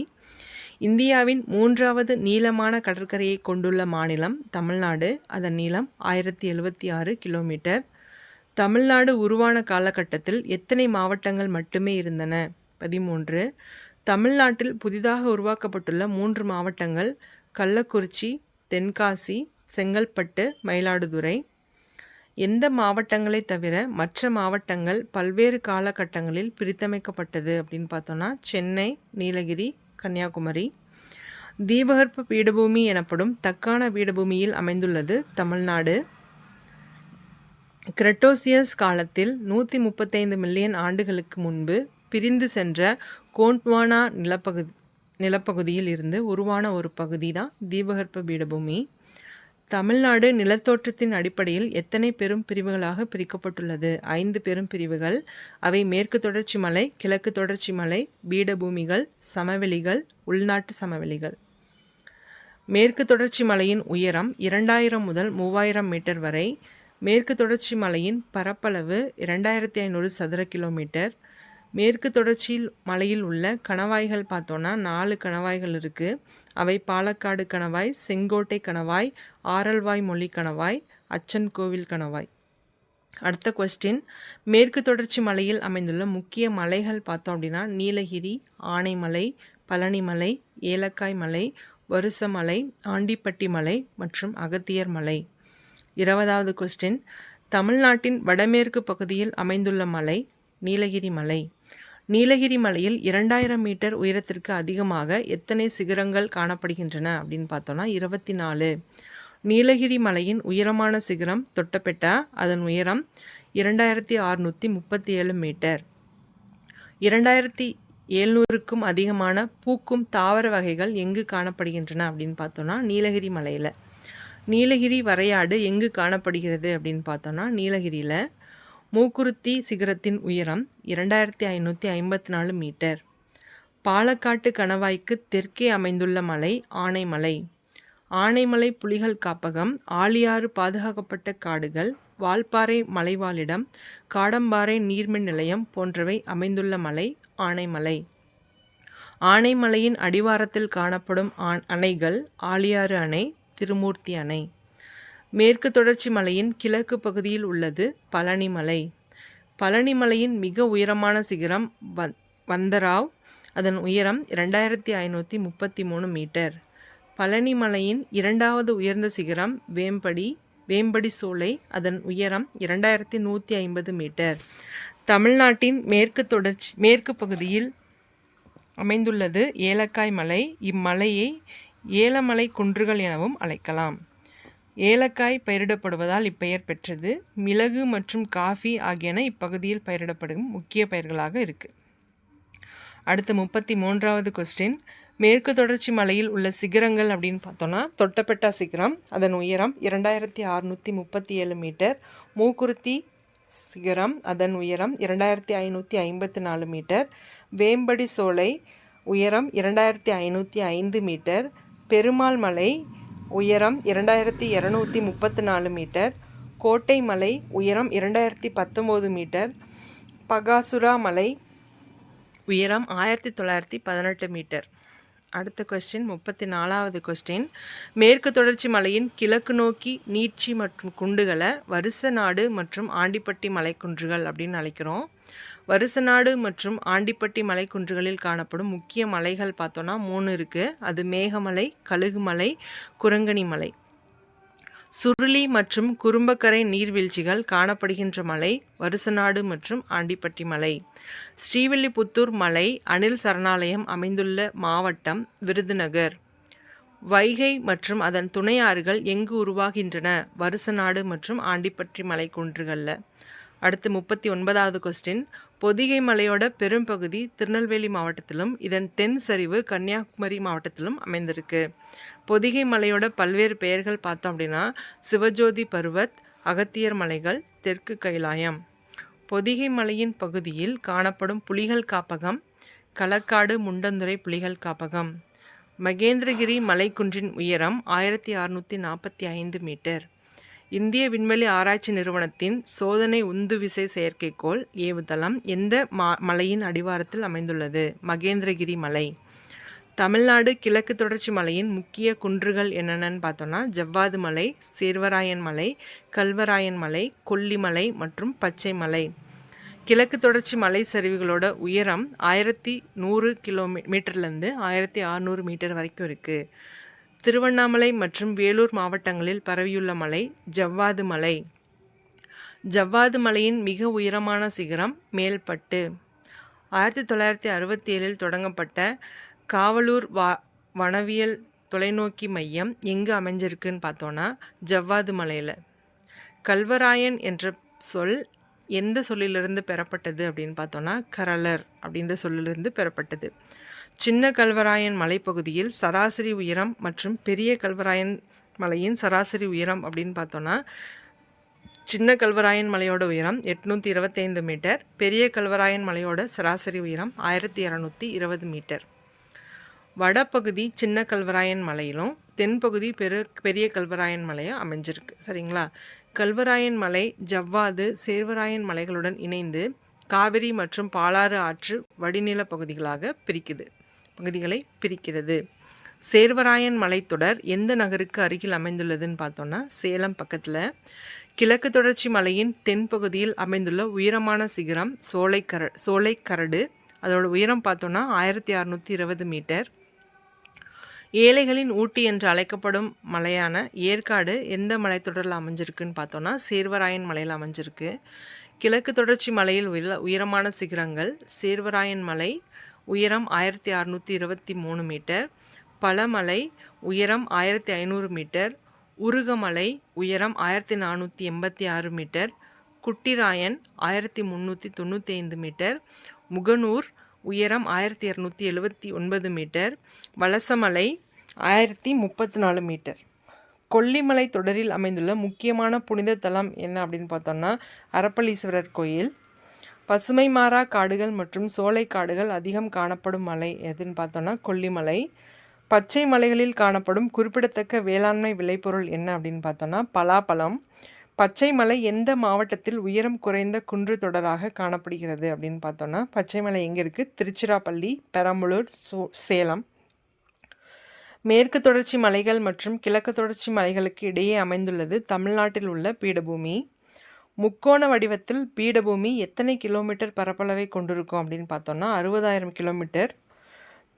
இந்தியாவின் 3வது நீளமான கடற்கரையை கொண்டுள்ள மாநிலம் தமிழ்நாடு. அதன் நீளம் 1076 கிலோமீட்டர். தமிழ்நாடு உருவான காலகட்டத்தில் எத்தனை மாவட்டங்கள் மட்டுமே இருந்தன? 13. தமிழ்நாட்டில் புதிதாக உருவாக்கப்பட்டுள்ள 3 மாவட்டங்கள் கள்ளக்குறிச்சி, தென்காசி, செங்கல்பட்டு, மயிலாடுதுறை. எந்த மாவட்டங்களை தவிர மற்ற மாவட்டங்கள் பல்வேறு காலகட்டங்களில் பிரித்தமைக்கப்பட்டது அப்படின்னு பார்த்தோன்னா சென்னை, நீலகிரி, கன்னியாகுமரி. தீபகற்ப பீடபூமி எனப்படும் தக்கான பீடபூமியில் அமைந்துள்ளது தமிழ்நாடு. கிரெட்டோசியஸ் காலத்தில் 135 மில்லியன் ஆண்டுகளுக்கு முன்பு பிரிந்து சென்ற கோண்ட்வானா நிலப்பகுதியில் இருந்து உருவான ஒரு பகுதி தான் தீபகற்ப பீடபூமி. தமிழ்நாடு நிலத்தோற்றத்தின் அடிப்படையில் எத்தனை பெரும் பிரிவுகளாக பிரிக்கப்பட்டுள்ளது? 5 பெரும் பிரிவுகள். அவை மேற்கு தொடர்ச்சி மலை, கிழக்கு தொடர்ச்சி மலை, பீடபூமிகள், சமவெளிகள், உள்நாட்டு சமவெளிகள். மேற்கு தொடர்ச்சி மலையின் உயரம் 2000 முதல் 3000 மீட்டர் வரை. மேற்கு தொடர்ச்சி மலையின் பரப்பளவு 2500 சதுர கிலோமீட்டர். மேற்கு தொடர்ச்சி மலையில் உள்ள கணவாய்கள் பார்த்தோன்னா 4 கணவாய்கள் இருக்குது. அவை பாலக்காடு கணவாய், செங்கோட்டை கணவாய், ஆரல்வாய் மொழி கணவாய், அச்சன் கோவில் கணவாய். அடுத்த கொஸ்டின், மேற்கு தொடர்ச்சி மலையில் அமைந்துள்ள முக்கிய மலைகள் பார்த்தோம் அப்படின்னா நீலகிரி, ஆனைமலை, பழனிமலை, ஏலக்காய் மலை, வருசமலை, ஆண்டிப்பட்டி மலை மற்றும் அகத்தியர் மலை. 20வது கொஸ்டின், தமிழ்நாட்டின் வடமேற்கு பகுதியில் அமைந்துள்ள மலை நீலகிரி மலை. நீலகிரி மலையில் 2000 மீட்டர் உயரத்திற்கு அதிகமாக எத்தனை சிகரங்கள் காணப்படுகின்றன அப்படின்னு பார்த்தோன்னா 24. நீலகிரி மலையின் உயரமான சிகரம் தொட்டபெட்டா. அதன் உயரம் 2637 மீட்டர். 2700க்கும் அதிகமான பூக்கும் தாவர வகைகள் எங்கு காணப்படுகின்றன அப்படின்னு பார்த்தோன்னா நீலகிரி மலையில். நீலகிரி வரையாடு எங்கு காணப்படுகிறது அப்படின்னு பார்த்தோன்னா நீலகிரியில். மூக்குருத்தி சிகரத்தின் உயரம் 2554 மீட்டர். பாலக்காட்டு கணவாய்க்கு தெற்கே அமைந்துள்ள மலை ஆனைமலை. ஆனைமலை புலிகள் காப்பகம், ஆழியாறு பாதுகாக்கப்பட்ட காடுகள், வால்பாறை மலைவாழிடம், காடம்பாறை நீர்மின் நிலையம் போன்றவை அமைந்துள்ள மலை ஆனைமலை. ஆனைமலையின் அடிவாரத்தில் காணப்படும் அணைகள் ஆழியாறு அணை, திருமூர்த்தி அணை. மேற்கு தொடர்ச்சி மலையின் கிழக்கு பகுதியில் உள்ளது பழனிமலை. பழனிமலையின் மிக உயரமான சிகரம் வந்தராவ். அதன் உயரம் 2533 மீட்டர். பழனிமலையின் 2வது உயர்ந்த சிகரம் வேம்படி சோலை. அதன் உயரம் 2150 மீட்டர். தமிழ்நாட்டின் மேற்கு பகுதியில் அமைந்துள்ளது ஏலக்காய் மலை. இம்மலையை ஏலமலை குன்றுகள் எனவும் அழைக்கலாம். ஏலக்காய் பயிரிடப்படுவதால் இப்பெயர் பெற்றது. மிளகு மற்றும் காஃபி ஆகியன இப்பகுதியில் பயிரிடப்படும் முக்கிய பயிர்களாக இருக்குது. அடுத்து 33வது கொஸ்டின், மேற்கு தொடர்ச்சி மலையில் உள்ள சிகரங்கள் அப்படின்னு பார்த்தோன்னா தொட்டபெட்டா சிகரம். அதன் உயரம் 2637 மீட்டர். மூக்குருத்தி சிகரம். அதன் உயரம் 2554 மீட்டர். வேம்படி சோலை உயரம் 2505 மீட்டர். பெருமாள் மலை உயரம் 2234 மீட்டர். கோட்டை மலை உயரம் 2019 மீட்டர். பகாசுரா மலை உயரம் 1918 மீட்டர். அடுத்த கொஸ்டின் 34வது கொஸ்டின், மேற்கு தொடர்ச்சி மலையின் கிழக்கு நோக்கி நீட்சி மற்றும் குண்டுகளை வருசநாடு மற்றும் ஆண்டிப்பட்டி மலைக்குன்றுகள் அப்படின்னு அழைக்கிறோம். வருசநாடு மற்றும் ஆண்டிப்பட்டி மலைக்குன்றுகளில் காணப்படும் முக்கிய மலைகள் பார்த்தோன்னா 3 இருக்குது. அது மேகமலை, கழுகுமலை, குரங்கணி மலை. சுருளி மற்றும் குறும்பக்கரை நீர்வீழ்ச்சிகள் காணப்படுகின்ற மலை வருசநாடு மற்றும் ஆண்டிப்பட்டி மலை. ஸ்ரீவில்லிபுத்தூர் மலை அணில் சரணாலயம் அமைந்துள்ள மாவட்டம் விருதுநகர். வைகை மற்றும் அதன் துணை ஆறுகள் எங்கு உருவாகின்றன? வருசநாடு மற்றும் ஆண்டிப்பட்டி மலை குன்றுகளில். அடுத்து 39வது கொஸ்டின், பொதிகை மலையோட பெரும்பகுதி திருநெல்வேலி மாவட்டத்திலும் இதன் தென் சரிவு கன்னியாகுமரி மாவட்டத்திலும் அமைந்திருக்கு. பொதிகை மலையோட பல்வேறு பெயர்கள் பார்த்தோம் அப்படின்னா சிவஜோதி பருவத், அகத்தியர் மலைகள், தெற்கு கைலாயம். பொதிகை மலையின் பகுதியில் காணப்படும் புலிகள் காப்பகம் களக்காடு முண்டந்துறை புலிகள் காப்பகம். மகேந்திரகிரி மலைக்குன்றின் உயரம் 1645 மீட்டர். இந்திய விண்வெளி ஆராய்ச்சி நிறுவனத்தின் சோதனை உந்துவிசை செயற்கைக்கோள் ஏவுதளம் எந்த மலையின் அடிவாரத்தில் அமைந்துள்ளது? மகேந்திரகிரி மலை. தமிழ்நாடு கிழக்கு தொடர்ச்சி மலையின் முக்கிய குன்றுகள் என்னென்னு பார்த்தோன்னா ஜவ்வாது மலை, சேர்வராயன் மலை, கல்வராயன் மலை, கொல்லிமலை மற்றும் பச்சை மலை. கிழக்கு தொடர்ச்சி மலை சரிவுகளோட உயரம் 1100 மீட்டர்லேருந்து 1600 மீட்டர் வரைக்கும் இருக்குது. திருவண்ணாமலை மற்றும் வேலூர் மாவட்டங்களில் பரவியுள்ள மலை ஜவ்வாது மலை. ஜவ்வாது மலையின் மிக உயரமான சிகரம் மேல்பட்டு. 1967 தொடங்கப்பட்ட காவலூர் வனவியல் தொலைநோக்கி மையம் எங்கு அமைஞ்சிருக்குன்னு பார்த்தோன்னா ஜவ்வாது மலையில். கல்வராயன் என்ற சொல் எந்த சொல்லிலிருந்து பெறப்பட்டது அப்படின்னு பார்த்தோன்னா கரலர் அப்படின்ற சொல்லிலிருந்து பெறப்பட்டது. சின்ன கல்வராயன் மலைப்பகுதியில் சராசரி உயரம் மற்றும் பெரிய கல்வராயன் மலையின் சராசரி உயரம் அப்படின்னு பார்த்தோன்னா, சின்ன கல்வராயன் மலையோட உயரம் 825 மீட்டர், பெரிய கல்வராயன் மலையோட சராசரி உயரம் 1220 மீட்டர். வடபகுதி சின்ன கல்வராயன் மலையிலும் தென்பகுதி பெரிய கல்வராயன் மலையும் அமைஞ்சிருக்கு. சரிங்களா? கல்வராயன் மலை ஜவ்வாது சேர்வராயன் மலைகளுடன் இணைந்து காவிரி மற்றும் பாலாறு ஆற்று வடிநில பகுதிகளை பிரிக்கிறது. சேர்வராயன் மலைத்தொடர் எந்த நகருக்கு அருகில் அமைந்துள்ளதுன்னு பார்த்தோன்னா, சேலம் பக்கத்தில். கிழக்கு தொடர்ச்சி மலையின் தென்பகுதியில் அமைந்துள்ள உயரமான சிகரம் சோலைக்கரடு. அதோட உயரம் பார்த்தோன்னா 1620 மீட்டர். ஏழைகளின் ஊட்டி என்று அழைக்கப்படும் மலையான ஏற்காடு எந்த மலைத்தொடரில் அமைஞ்சிருக்குன்னு பார்த்தோன்னா, சேர்வராயன் மலையில் அமைஞ்சிருக்கு. கிழக்கு தொடர்ச்சி மலையில் உயரமான சிகரங்கள்: சேர்வராயன் மலை உயரம் 1623 மீட்டர், பழமலை உயரம் 1500 மீட்டர், உருகமலை உயரம் 1486 மீட்டர், குட்டிராயன் 1395 மீட்டர், முகனூர் உயரம் 1279 மீட்டர், வலசமலை 1034 மீட்டர். கொல்லிமலை தொடரில் அமைந்துள்ள முக்கியமான புனித தலம் என்ன அப்படின்னு பார்த்தோம்னா, அரப்பளீஸ்வரர் கோயில். பசுமை மாறா காடுகள் மற்றும் சோலை காடுகள் அதிகம் காணப்படும் மலை எதுன்னு பார்த்தோன்னா கொல்லிமலை. பச்சை மலைகளில் காணப்படும் குறிப்பிடத்தக்க வேளாண்மை விளைபொருள் என்ன அப்படின்னு பார்த்தோன்னா பலாப்பழம். பச்சை மலை எந்த மாவட்டத்தில் உயரம் குறைந்த குன்று தொடராக காணப்படுகிறது அப்படின்னு பார்த்தோன்னா, பச்சை மலை எங்கே இருக்குது? திருச்சிராப்பள்ளி, பெரம்பலூர், சேலம். மேற்கு தொடர்ச்சி மலைகள் மற்றும் கிழக்கு தொடர்ச்சி மலைகளுக்கு இடையே அமைந்துள்ளது தமிழ்நாட்டில் உள்ள பீடபூமி. முக்கோண வடிவத்தில் பீடபூமி எத்தனை கிலோமீட்டர் பரப்பளவை கொண்டிருக்கும் அப்படின்னு பார்த்தோன்னா 60,000 கிலோமீட்டர்.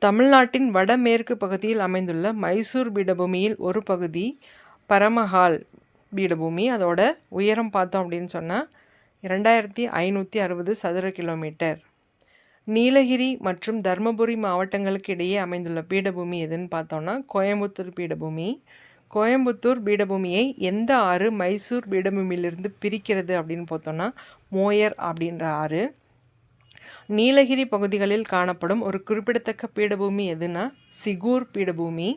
தமிழ்நாட்டின் வடமேற்கு பகுதியில் அமைந்துள்ள மைசூர் பீடபூமியில் ஒரு பகுதி பரமஹால் பீடபூமி. அதோட உயரம் பார்த்தோம் அப்படின்னு சொன்னால் 2560 சதுர கிலோமீட்டர். நீலகிரி மற்றும் தர்மபுரி மாவட்டங்களுக்கு இடையே அமைந்துள்ள பீடபூமி எதுன்னு பார்த்தோன்னா கோயம்புத்தூர் பீடபூமி. கோயம்புத்தூர் பீடபூமியை எந்த ஆறு மைசூர் பீடபூமியிலிருந்து பிரிக்கிறது அப்படின்னு பார்த்தோன்னா மோயர் அப்படின்ற ஆறு. நீலகிரி பகுதிகளில் காணப்படும் ஒரு குறிப்பிடத்தக்க பீடபூமி எதுனா சிகூர் பீடபூமி.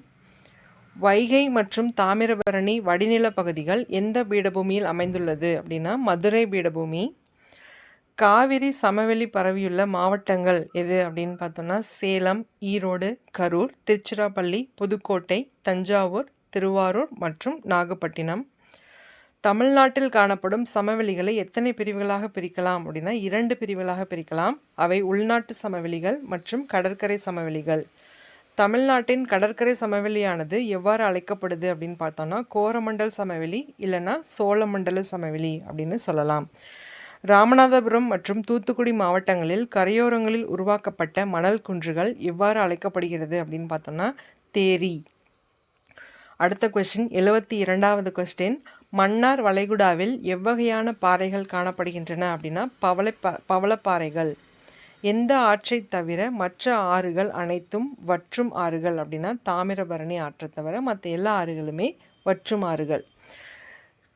வைகை மற்றும் தாமிரபரணி வடிநில பகுதிகள் எந்த பீடபூமியில் அமைந்துள்ளது அப்படின்னா மதுரை பீடபூமி. காவிரி சமவெளி பரவியுள்ள மாவட்டங்கள் எது அப்படின்னு பார்த்தோன்னா சேலம், ஈரோடு, கரூர், திருச்சிராப்பள்ளி, புதுக்கோட்டை, தஞ்சாவூர், திருவாரூர் மற்றும் நாகப்பட்டினம். தமிழ்நாட்டில் காணப்படும் சமவெளிகளை எத்தனை பிரிவுகளாக பிரிக்கலாம் அப்படின்னா 2 பிரிவுகளாக பிரிக்கலாம். அவை உள்நாட்டு சமவெளிகள் மற்றும் கடற்கரை சமவெளிகள். தமிழ்நாட்டின் கடற்கரை சமவெளியானது எவ்வாறு அழைக்கப்படுது அப்படின்னு பார்த்தோன்னா கோரமண்டல் சமவெளி இல்லைன்னா சோழமண்டல சமவெளி அப்படின்னு சொல்லலாம். ராமநாதபுரம் மற்றும் தூத்துக்குடி மாவட்டங்களில் கரையோரங்களில் உருவாக்கப்பட்ட மணல் குன்றுகள் எவ்வாறு அழைக்கப்படுகிறது அப்படின்னு பார்த்தோம்னா தேரி. அடுத்த கொஸ்டின் 72வது கொஸ்டின். மன்னார் வளைகுடாவில் எவ்வகையான பாறைகள் காணப்படுகின்றன அப்படின்னா பவளப்பாறைகள். எந்த ஆற்றை தவிர மற்ற ஆறுகள் அனைத்தும் வற்றும் ஆறுகள் அப்படின்னா தாமிரபரணி ஆற்றை தவிர மற்ற எல்லா ஆறுகளுமே வற்றும் ஆறுகள்.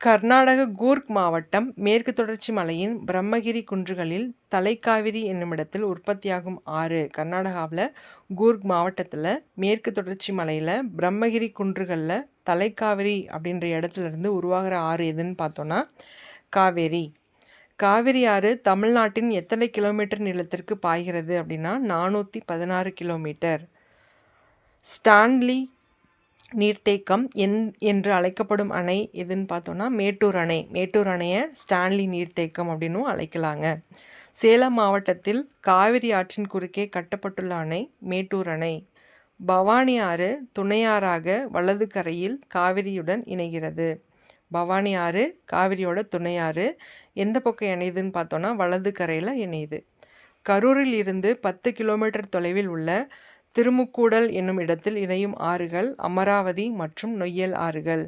கர்நாடக கூர்க் மாவட்டம் மேற்கு தொடர்ச்சி மலையின் பிரம்மகிரி குன்றுகளில் தலைக்காவிரி என்னுமிடத்தில் உற்பத்தியாகும் ஆறு. கர்நாடகாவில் கூர்க் மாவட்டத்தில் மேற்கு தொடர்ச்சி மலையில் பிரம்மகிரி குன்றுகளில் தலைக்காவிரி அப்படின்ற இடத்துலேருந்து உருவாகிற ஆறு எதுன்னு பார்த்தோன்னா காவேரி. காவிரி ஆறு தமிழ்நாட்டின் எத்தனை கிலோமீட்டர் நீளத்திற்கு பாய்கிறது அப்படின்னா 416 கிலோமீட்டர். ஸ்டான்லி நீர்த்தேக்கம் என்று அழைக்கப்படும் அணை எதுன்னு பார்த்தோன்னா மேட்டூர் அணை. மேட்டூர் அணையை ஸ்டான்லி நீர்த்தேக்கம் அப்படின்னும் அழைக்கலாங்க. சேலம் மாவட்டத்தில் காவிரி ஆற்றின் குறுக்கே கட்டப்பட்டுள்ள அணை மேட்டூர் அணை. பவானி ஆறு துணையாறாக வலது கரையில் காவிரியுடன் இணைகிறது. பவானி ஆறு காவிரியோட துணையாறு. எந்த பக்கம் இணையுதுன்னு பார்த்தோன்னா வலது கரையில் இணையுது. கரூரில் இருந்து 10 கிலோமீட்டர் தொலைவில் உள்ள திருமுக்கூடல் என்னும் இடத்தில் இணையும் ஆறுகள் அமராவதி மற்றும் நொய்யல் ஆறுகள்.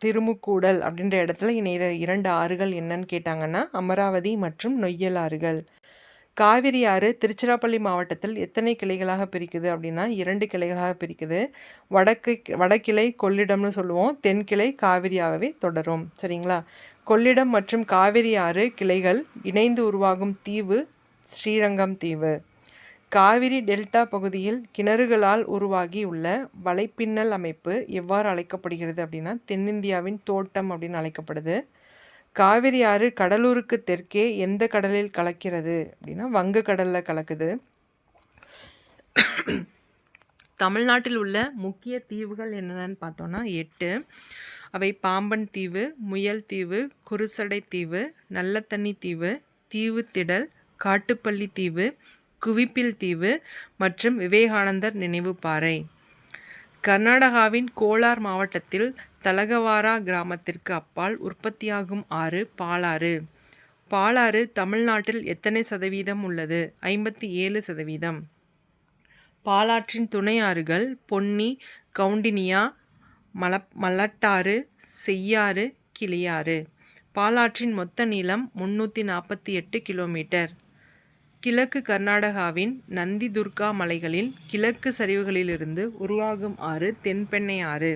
திருமுக்கூடல் அப்படின்ற இடத்துல இணைகிற 2 ஆறுகள் என்னன்னு கேட்டாங்கன்னா அமராவதி மற்றும் நொய்யல் ஆறுகள். காவிரி ஆறு திருச்சிராப்பள்ளி மாவட்டத்தில் எத்தனை கிளைகளாக பிரிக்குது அப்படின்னா 2 கிளைகளாக பிரிக்குது. வடக்கிளை கொள்ளிடம்னு சொல்லுவோம், தென்கிளை காவிரியாகவே தொடரும். சரிங்களா? கொள்ளிடம் மற்றும் காவிரி ஆறு கிளைகள் இணைந்து உருவாகும் தீவு ஸ்ரீரங்கம் தீவு. காவிரி டெல்டா பகுதியில் கிணறுகளால் உருவாகியுள்ள வலைப்பின்னல் அமைப்பு எவ்வாறு அழைக்கப்படுகிறது அப்படின்னா தென்னிந்தியாவின் தோட்டம் அப்படின்னு அழைக்கப்படுது. காவிரி ஆறு கடலூருக்கு தெற்கே எந்த கடலில் கலக்கிறது அப்படின்னா வங்கக்கடலில் கலக்குது. தமிழ்நாட்டில் உள்ள முக்கிய தீவுகள் என்னென்னு பார்த்தோன்னா 8. அவை பாம்பன் தீவு, முயல் தீவு, குருசடை தீவு, நல்லத்தண்ணி தீவு, தீவுத்திடல், காட்டுப்பள்ளி தீவு, குவிப்பில் தீவு மற்றும் விவேகானந்தர் நினைவு பாறை. கர்நாடகாவின் கோலார் மாவட்டத்தில் தலகவாரா கிராமத்திற்கு அப்பால் உற்பத்தியாகும் ஆறு பாலாறு. பாலாறு தமிழ்நாட்டில் எத்தனை சதவீதம் உள்ளது? 57%. பாலாற்றின் துணை ஆறுகள் பொன்னி, கவுண்டினியா, மலட்டாறு, செய்யாறு, கிளியாறு. பாலாற்றின் மொத்த நீளம் 348 கிலோமீட்டர். கிழக்கு கர்நாடகாவின் நந்திதுர்கா மலைகளில் கிழக்கு சரிவுகளிலிருந்து உருவாகும் ஆறு தென்பெண்ணை ஆறு.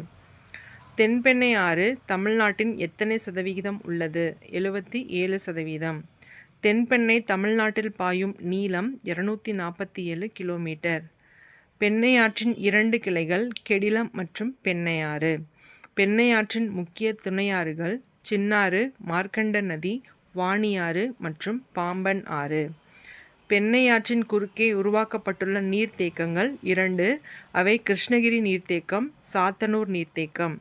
தென்பெண்ணை ஆறு தமிழ்நாட்டின் எத்தனை சதவிகிதம் உள்ளது? 77%. தென்பெண்ணை தமிழ்நாட்டில் பாயும் நீளம் 247 கிலோமீட்டர். பெண்ணையாற்றின் 2 கிளைகள் கெடிலம் மற்றும் பெண்ணையாறு. பெண்ணையாற்றின் முக்கிய துணையாறுகள் சின்னாறு, மார்க்கண்ட நதி, வாணியாறு மற்றும் பாம்பன் ஆறு. பெண்ணையாற்றின் குறுக்கே உருவாக்கப்பட்டுள்ள நீர்த்தேக்கங்கள் 2. அவை கிருஷ்ணகிரி நீர்த்தேக்கம், சாத்தனூர் நீர்த்தேக்கம்.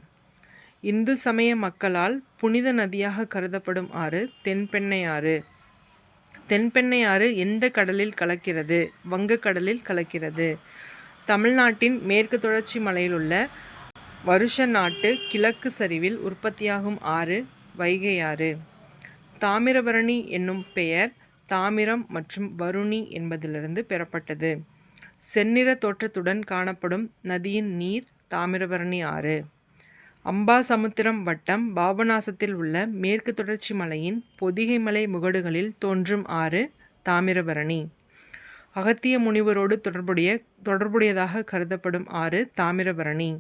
இந்து சமய மக்களால் புனித நதியாக கருதப்படும் ஆறு தென்பெண்ணை ஆறு. தென்பெண்ணை ஆறு எந்த கடலில் கலக்கிறது? வங்கக்கடலில் கலக்கிறது. தமிழ்நாட்டின் மேற்கு தொடர்ச்சி மலையிலுள்ள வருஷ நாட்டு கிழக்கு சரிவில் உற்பத்தியாகும் ஆறு வைகை ஆறு. தாமிரபரணி என்னும் பெயர் தாமிரம் மற்றும் வருணி என்பதிலிருந்து பெறப்பட்டது. செந்நிற தோற்றத்துடன் காணப்படும் நதியின் நீர் தாமிரபரணி ஆறு. அம்பாசமுத்திரம் வட்டம் பாபநாசத்தில் உள்ள மேற்கு தொடர்ச்சி மலையின் பொதிகை மலை முகடுகளில் தோன்றும் ஆறு தாமிரபரணி. அகத்திய முனிவரோடு தொடர்புடையதாக கருதப்படும் ஆறு தாமிரபரணி.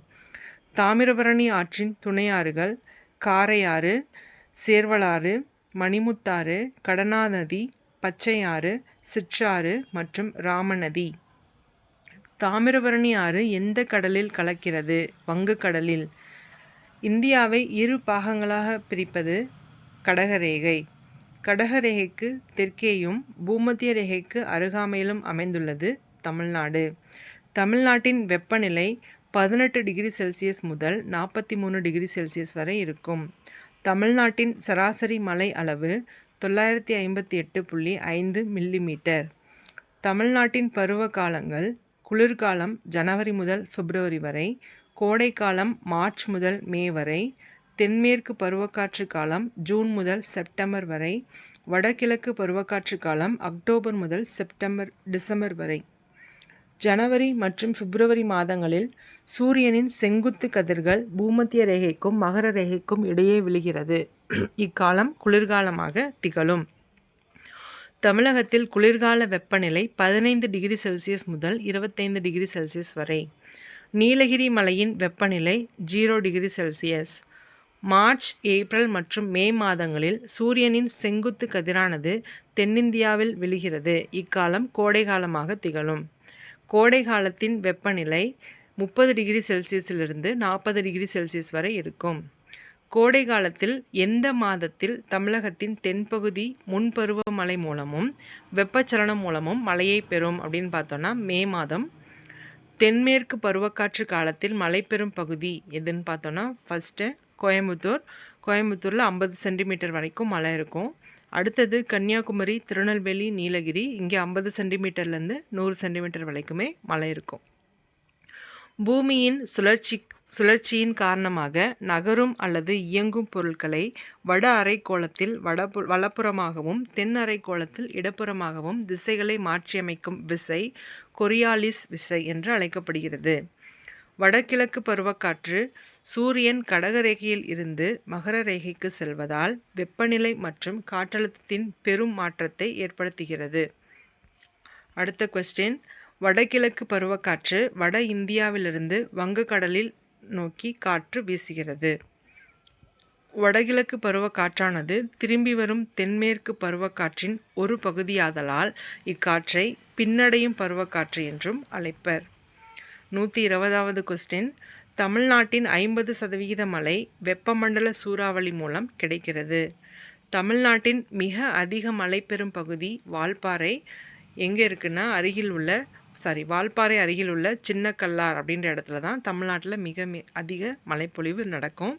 தாமிரபரணி ஆற்றின் துணையாறுகள் காரையாறு, சேர்வலாறு, மணிமுத்தாறு, கடனாநதி, பச்சையாறு, சிற்றாறு மற்றும் ராமநதி. தாமிரபரணி ஆறு எந்த கடலில் கலக்கிறது? வங்கக்கடலில். இந்தியாவை 2 பாகங்களாக பிரிப்பது கடகரேகை. கடகரேகைக்கு தெற்கேயும் பூமத்திய ரேகைக்கு அருகாமையிலும் அமைந்துள்ளது தமிழ்நாடு. தமிழ்நாட்டின் வெப்பநிலை 18 டிகிரி செல்சியஸ் முதல் 43 டிகிரி செல்சியஸ் வரை இருக்கும். தமிழ்நாட்டின் சராசரி மழை அளவு 958.5 மில்லிமீட்டர். தமிழ்நாட்டின் பருவ காலங்கள் குளிர்காலம் ஜனவரி முதல் பிப்ரவரி வரை, கோடைக்காலம் மார்ச் முதல் மே வரை, தென்மேற்கு பருவக்காற்று காலம் ஜூன் முதல் செப்டம்பர் வரை, வடகிழக்கு பருவக்காற்று காலம் அக்டோபர் முதல் டிசம்பர் வரை. ஜனவரி மற்றும் பிப்ரவரி மாதங்களில் சூரியனின் செங்குத்து கதிர்கள் பூமத்திய ரேகைக்கும் மகர ரேகைக்கும் இடையே விழுகிறது. இக்காலம் குளிர்காலமாக திகழும். தமிழகத்தில் குளிர்கால வெப்பநிலை 15 டிகிரி செல்சியஸ் முதல் 25 டிகிரி செல்சியஸ் வரை. நீலகிரி மலையின் வெப்பநிலை 0 டிகிரி செல்சியஸ். மார்ச், ஏப்ரல் மற்றும் மே மாதங்களில் சூரியனின் செங்குத்து கதிரானது தென்னிந்தியாவில் விழுகிறது. இக்காலம் கோடைகாலமாக திகழும். கோடை காலத்தின் வெப்பநிலை 30 டிகிரி செல்சியஸிலிருந்து 40 டிகிரி செல்சியஸ் வரை இருக்கும். கோடை காலத்தில் எந்த மாதத்தில் தமிழகத்தின் தென்பகுதி முன்பருவ மழை மூலமும் வெப்பச்சலனம் மூலமும் மழையை பெறும் அப்படின்னு பார்த்தோன்னா மே மாதம். தென்மேற்கு பருவக்காற்று காலத்தில் மழை பெறும் பகுதி எதுன்னு பார்த்தோன்னா ஃபஸ்ட்டு கோயம்புத்தூரில் 50 சென்டிமீட்டர் வரைக்கும் மழை இருக்கும். அடுத்தது கன்னியாகுமரி, திருநெல்வேலி, நீலகிரி, இங்கே 50 சென்டிமீட்டர்லேருந்து 100 சென்டிமீட்டர் வரைக்குமே மழை இருக்கும். பூமியின் சுழற்சியின் காரணமாக நகரும் அல்லது இயங்கும் பொருட்களை வட அரைக்கோளத்தில் வலப்புறமாகவும் தென் அரைக்கோளத்தில் இடப்புறமாகவும் திசைகளை மாற்றியமைக்கும் விசை கொரியாலிஸ் விசை என்று அழைக்கப்படுகிறது. வடகிழக்கு பருவக்காற்று சூரியன் கடகரேகையில் இருந்து மகர ரேகைக்கு செல்வதால் வெப்பநிலை மற்றும் காற்றழுத்தத்தின் பெரும் மாற்றத்தை ஏற்படுத்துகிறது. அடுத்த கொஸ்டின், வடகிழக்கு பருவக்காற்று வட இந்தியாவிலிருந்து வங்கக்கடலில் நோக்கி காற்று வீசுகிறது. வடகிழக்கு பருவக்காற்றானது திரும்பி வரும் தென்மேற்கு பருவக்காற்றின் ஒரு பகுதியாதலால் இக்காற்றை பின்னடையும் பருவக்காற்று என்றும் அழைப்பர். 120வது கொஸ்டின். தமிழ்நாட்டின் 50% மழை வெப்பமண்டல சூறாவளி மூலம் கிடைக்கிறது. தமிழ்நாட்டின் மிக அதிக மழை பெறும் பகுதி வால்பாறை. எங்கே இருக்குன்னா வால்பாறை அருகில் உள்ள சின்னக்கல்லார் அப்படின்ற இடத்துல தான் தமிழ்நாட்டில் அதிக மழைப்பொழிவு நடக்கும்.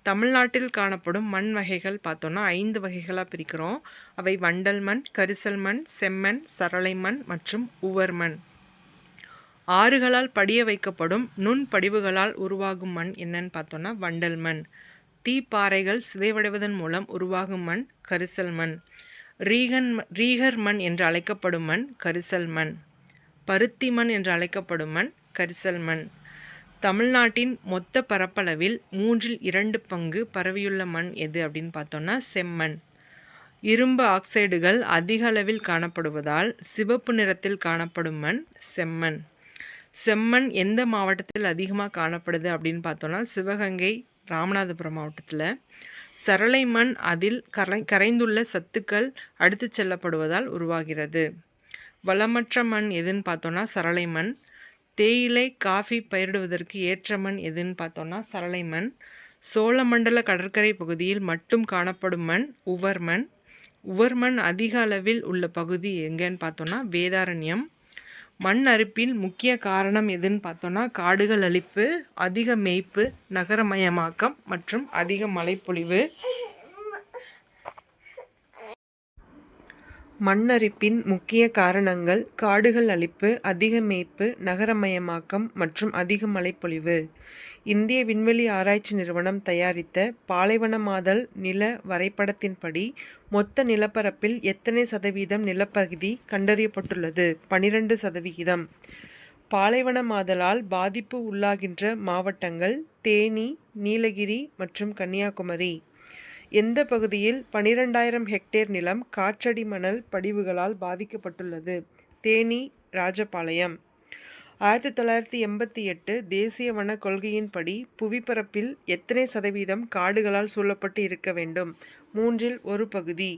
தமிழ்நாட்டில் காணப்படும் மண் வகைகள் பார்த்தோன்னா 5 வகைகளாக பிரிக்கிறோம். அவை வண்டல் மண், கரிசல் மண், செம்மண், சரளை மண் மற்றும் உவர் மண். ஆறுகளால் படிய வைக்கப்படும் நுண்படிவுகளால் உருவாகும் மண் என்னன்னு பார்த்தோன்னா வண்டல் மண். தீப்பாறைகள் சிதைவடைவதன் மூலம் உருவாகும் மண் கரிசல் மண். ரீகர் மண் என்று அழைக்கப்படும் மண் கரிசல் மண். பருத்தி மண் என்று அழைக்கப்படும் மண் கரிசல் மண். தமிழ்நாட்டின் மொத்த பரப்பளவில் 2/3 பங்கு பரவியுள்ள மண் எது அப்படின்னு பார்த்தோன்னா செம்மண். இரும்பு ஆக்சைடுகள் அதிக அளவில் காணப்படுவதால் சிவப்பு நிறத்தில் காணப்படும் மண் செம்மண். செம்மண் எந்த மாவட்டத்தில் அதிகமாக காணப்படுது அப்படின்னு பார்த்தோன்னா சிவகங்கை, ராமநாதபுரம் மாவட்டத்தில். சரளை மண் அதில் கரைந்துள்ள சத்துக்கள் அடுத்து செல்லப்படுவதால் உருவாகிறது. வளமற்ற மண் எதுன்னு பார்த்தோன்னா சரளை மண். தேயிலை, காஃபி பயிரிடுவதற்கு ஏற்ற மண் எதுன்னு பார்த்தோன்னா சரளை மண். சோழமண்டல கடற்கரை பகுதியில் மட்டும் காணப்படும் மண் உவர் மண். உவர் மண் அதிக அளவில் உள்ள பகுதி எங்கேன்னு பார்த்தோன்னா வேதாரண்யம். மண் அரிப்பின் முக்கிய காரணம் எதுன்னு பார்த்தோன்னா காடுகள் அழிப்பு, அதிக மேய்ப்பு, நகரமயமாக்கம் மற்றும் அதிக மழைப்பொழிவு. மண்ணரிப்பின் முக்கிய காரணங்கள் காடுகள் அழிப்பு, அதிக மேய்ப்பு, நகரமயமாக்கம் மற்றும் அதிக மழைப்பொழிவு. இந்திய விண்வெளி ஆராய்ச்சி நிறுவனம் தயாரித்த பாலைவனமாதல் நில வரைபடத்தின்படி மொத்த நிலப்பரப்பில் எத்தனை சதவீதம் நிலப்பகுதி கண்டறியப்பட்டுள்ளது? 12%. பாலைவனமாதலால் பாதிப்பு உள்ளாகின்ற மாவட்டங்கள் தேனி, நீலகிரி மற்றும் கன்னியாகுமரி. எந்த பகுதியில் 12,000 ஹெக்டேர் நிலம் காற்றடி மணல் படிவுகளால் பாதிக்கப்பட்டுள்ளது? தேனி, ராஜபாளையம். 1988 தேசிய வன கொள்கையின்படி புவிப்பரப்பில் எத்தனை சதவீதம் காடுகளால் சூழப்பட்டு இருக்க வேண்டும்? 1/3 பகுதி.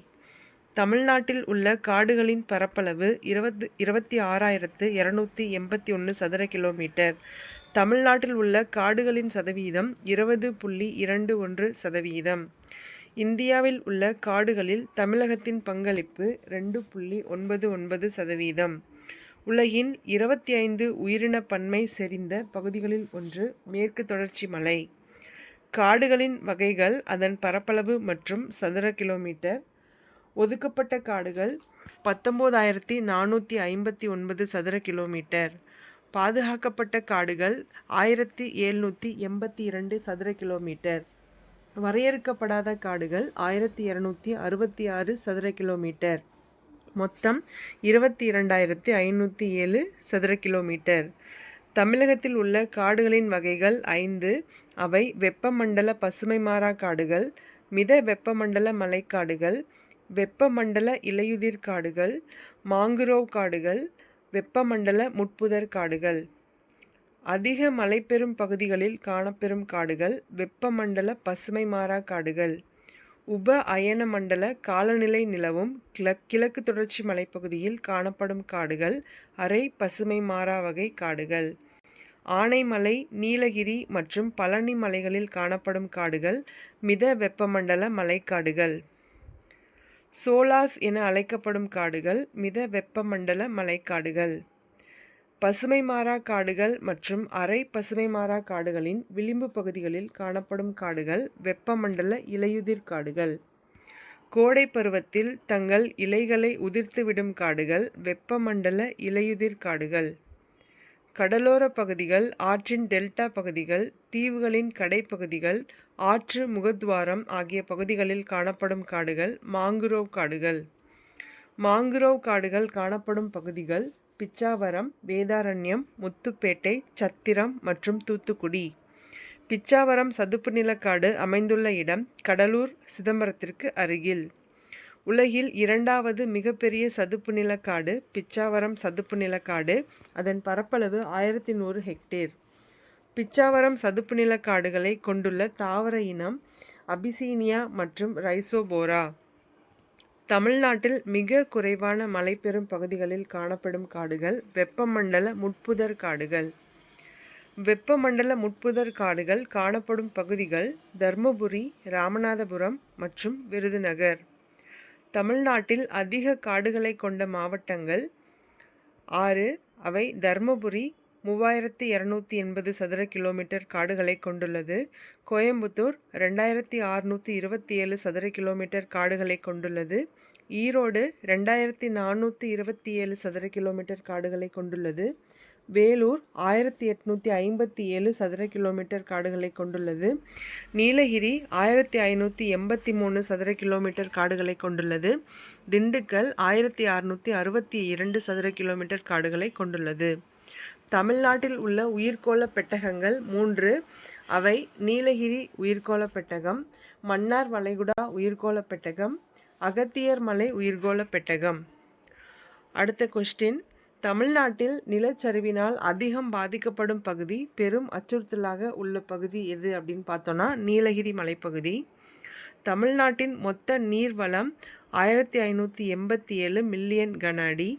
தமிழ்நாட்டில் உள்ள காடுகளின் பரப்பளவு 26,281 சதுர கிலோமீட்டர். தமிழ்நாட்டில் உள்ள காடுகளின் சதவீதம் 20.21%. இந்தியாவில் உள்ள காடுகளில் தமிழகத்தின் பங்களிப்பு 2.99%. உலகின் 25 உயிரின பன்மை செறிந்த பகுதிகளில் ஒன்று மேற்கு தொடர்ச்சி மலை. காடுகளின் வகைகள், அதன் பரப்பளவு மற்றும் சதுர கிலோமீட்டர். ஒதுக்கப்பட்ட காடுகள் 19,459 சதுர கிலோமீட்டர். பாதுகாக்கப்பட்ட காடுகள் 1,782 சதுர கிலோமீட்டர். வரையறுக்கப்படாத காடுகள் 1,266 சதுர கிலோமீட்டர். மொத்தம் 22,507 சதுர கிலோமீட்டர். தமிழகத்தில் உள்ள காடுகளின் வகைகள் 5. அவை வெப்பமண்டல பசுமைமாறா காடுகள், மித வெப்பமண்டல மழைக்காடுகள், வெப்பமண்டல இலையுதிர் காடுகள், மாங்குரோவ் காடுகள், வெப்பமண்டல முட்புதர் காடுகள். அதிக மழை பெறும் பகுதிகளில் காணப்பெறும் காடுகள் வெப்பமண்டல பசுமைமாறா காடுகள். உப அயன மண்டல காலநிலை நிலவும் கிழக்கு தொடர்ச்சி மலைப்பகுதியில் காணப்படும் காடுகள் அரை பசுமை மாறா வகை காடுகள். ஆனைமலை, நீலகிரி மற்றும் பழனி மலைகளில் காணப்படும் காடுகள் மித வெப்பமண்டல மலைக்காடுகள். சோலாஸ் என அழைக்கப்படும் காடுகள் மித வெப்பமண்டல மலைக்காடுகள். பசுமை மாறா காடுகள் மற்றும் அரை பசுமை மாறா காடுகளின் விளிம்பு பகுதிகளில் காணப்படும் காடுகள் வெப்பமண்டல இலையுதிர் காடுகள். கோடை பருவத்தில் தங்கள் இலைகளை உதிர்த்துவிடும் காடுகள் வெப்பமண்டல இலையுதிர் காடுகள். கடலோர பகுதிகள், ஆற்றின் டெல்டா பகுதிகள், தீவுகளின் கடைப்பகுதிகள், ஆற்று முகத்துவாரம் ஆகிய பகுதிகளில் காணப்படும் காடுகள் மாங்குரோவ் காடுகள். மாங்குரோவ் காடுகள் காணப்படும் பகுதிகள் பிச்சாவரம், வேதாரண்யம், முத்துப்பேட்டை, சத்திரம் மற்றும் தூத்துக்குடி. பிச்சாவரம் சதுப்பு நிலக்காடு அமைந்துள்ள இடம் கடலூர், சிதம்பரத்திற்கு அருகில். உலகில் 2வது மிகப்பெரிய சதுப்பு நிலக்காடு பிச்சாவரம் சதுப்பு நிலக்காடு. அதன் பரப்பளவு 1,100 ஹெக்டேர். பிச்சாவரம் சதுப்பு நிலக்காடுகளை கொண்டுள்ள தாவர இனம் அபிசீனியா மற்றும் ரைசோபோரா. தமிழ்நாட்டில் மிக குறைவான மழை பெறும் பகுதிகளில் காணப்படும் காடுகள் வெப்பமண்டல முட்புதர் காடுகள். வெப்பமண்டல முட்புதர் காடுகள் காணப்படும் பகுதிகள் தர்மபுரி, ராமநாதபுரம் மற்றும் விருதுநகர். தமிழ்நாட்டில் அதிக காடுகளை கொண்ட மாவட்டங்கள் 6. அவை தர்மபுரி 3280 சதுர கிலோமீட்டர் காடுகளை கொண்டுள்ளது. கோயம்புத்தூர் 2627 சதுர கிலோமீட்டர் காடுகளை கொண்டுள்ளது. ஈரோடு 2427 சதுர கிலோமீட்டர் காடுகளை கொண்டுள்ளது. வேலூர் 1857 சதுர கிலோமீட்டர் காடுகளை கொண்டுள்ளது. நீலகிரி 1583 சதுர கிலோமீட்டர் காடுகளை கொண்டுள்ளது. திண்டுக்கல் 1662 சதுர கிலோமீட்டர் காடுகளை கொண்டுள்ளது. தமிழ்நாட்டில் உள்ள உயிர்க்கோள பெட்டகங்கள் 3. அவை நீலகிரி உயிர்க்கோள பெட்டகம், மன்னார் வளைகுடா உயிர்க்கோள பெட்டகம், அகத்தியர் மலை உயிர்க்கோள பெட்டகம். அடுத்த கொஸ்டின், தமிழ்நாட்டில் நிலச்சரிவினால் அதிகம் பாதிக்கப்படும் பகுதி, பெரும் அச்சுறுத்தலாக உள்ள பகுதி எது அப்படின்னு பார்த்தோன்னா நீலகிரி மலைப்பகுதி. தமிழ்நாட்டின் மொத்த நீர்வளம் 1587 மில்லியன் கன அடி.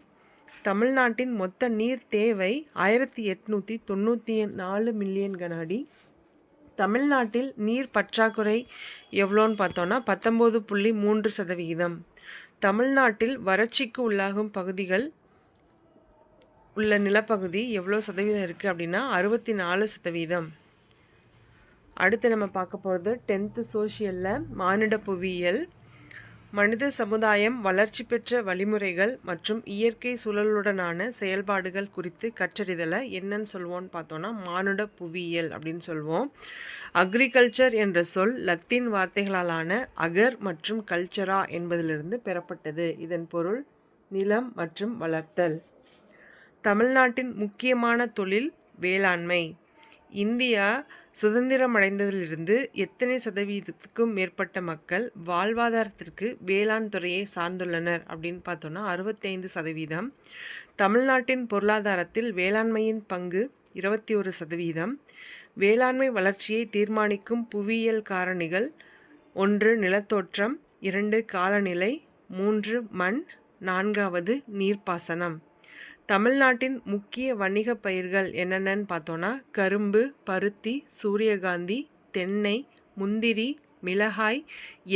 தமிழ்நாட்டின் மொத்த நீர் தேவை 1894 மில்லியன் கன அடி. தமிழ்நாட்டில் நீர் பற்றாக்குறை எவ்வளோன்னு பார்த்தோன்னா 19.3%. தமிழ்நாட்டில் வறட்சிக்கு உள்ளாகும் பகுதிகள் உள்ள நிலப்பகுதி எவ்வளோ சதவீதம் இருக்குது அப்படின்னா 64%. அடுத்து நம்ம பார்க்க போகிறது 10th சோஷியலில் மானிட புவியியல். மனித சமுதாயம் வளர்ச்சி பெற்ற வழிமுறைகள் மற்றும் இயற்கை சூழலுடனான செயல்பாடுகள் குறித்து கற்றறிதலை என்னன்னு சொல்லுவோம்னு பார்த்தோன்னா மானுட புவியியல் அப்படின்னு சொல்லுவோம். அக்ரிகல்ச்சர் என்ற சொல் லத்தீன் வார்த்தைகளாலான அகர் மற்றும் கல்ச்சரா என்பதிலிருந்து பெறப்பட்டது. இதன் பொருள் நிலம் மற்றும் வளர்த்தல். தமிழ்நாட்டின் முக்கியமான தொழில் வேளாண்மை. இந்தியா சுதந்திரமடைந்ததிலிருந்து எத்தனை சதவீதத்துக்கும் மேற்பட்ட மக்கள் வாழ்வாதாரத்திற்கு வேளாண் துறையை சார்ந்துள்ளனர் அப்படின்னு பார்த்தோன்னா 65%. தமிழ்நாட்டின் பொருளாதாரத்தில் வேளாண்மையின் பங்கு 21%. வேளாண்மை வளர்ச்சியை தீர்மானிக்கும் புவியியல் காரணிகள் 1. நிலத்தோற்றம், 2. காலநிலை, 3. மண், 4வது நீர்ப்பாசனம். தமிழ்நாட்டின் முக்கிய வணிக பயிர்கள் என்னென்னு பார்த்தோன்னா கரும்பு, பருத்தி, சூரியகாந்தி, தென்னை, முந்திரி, மிளகாய்,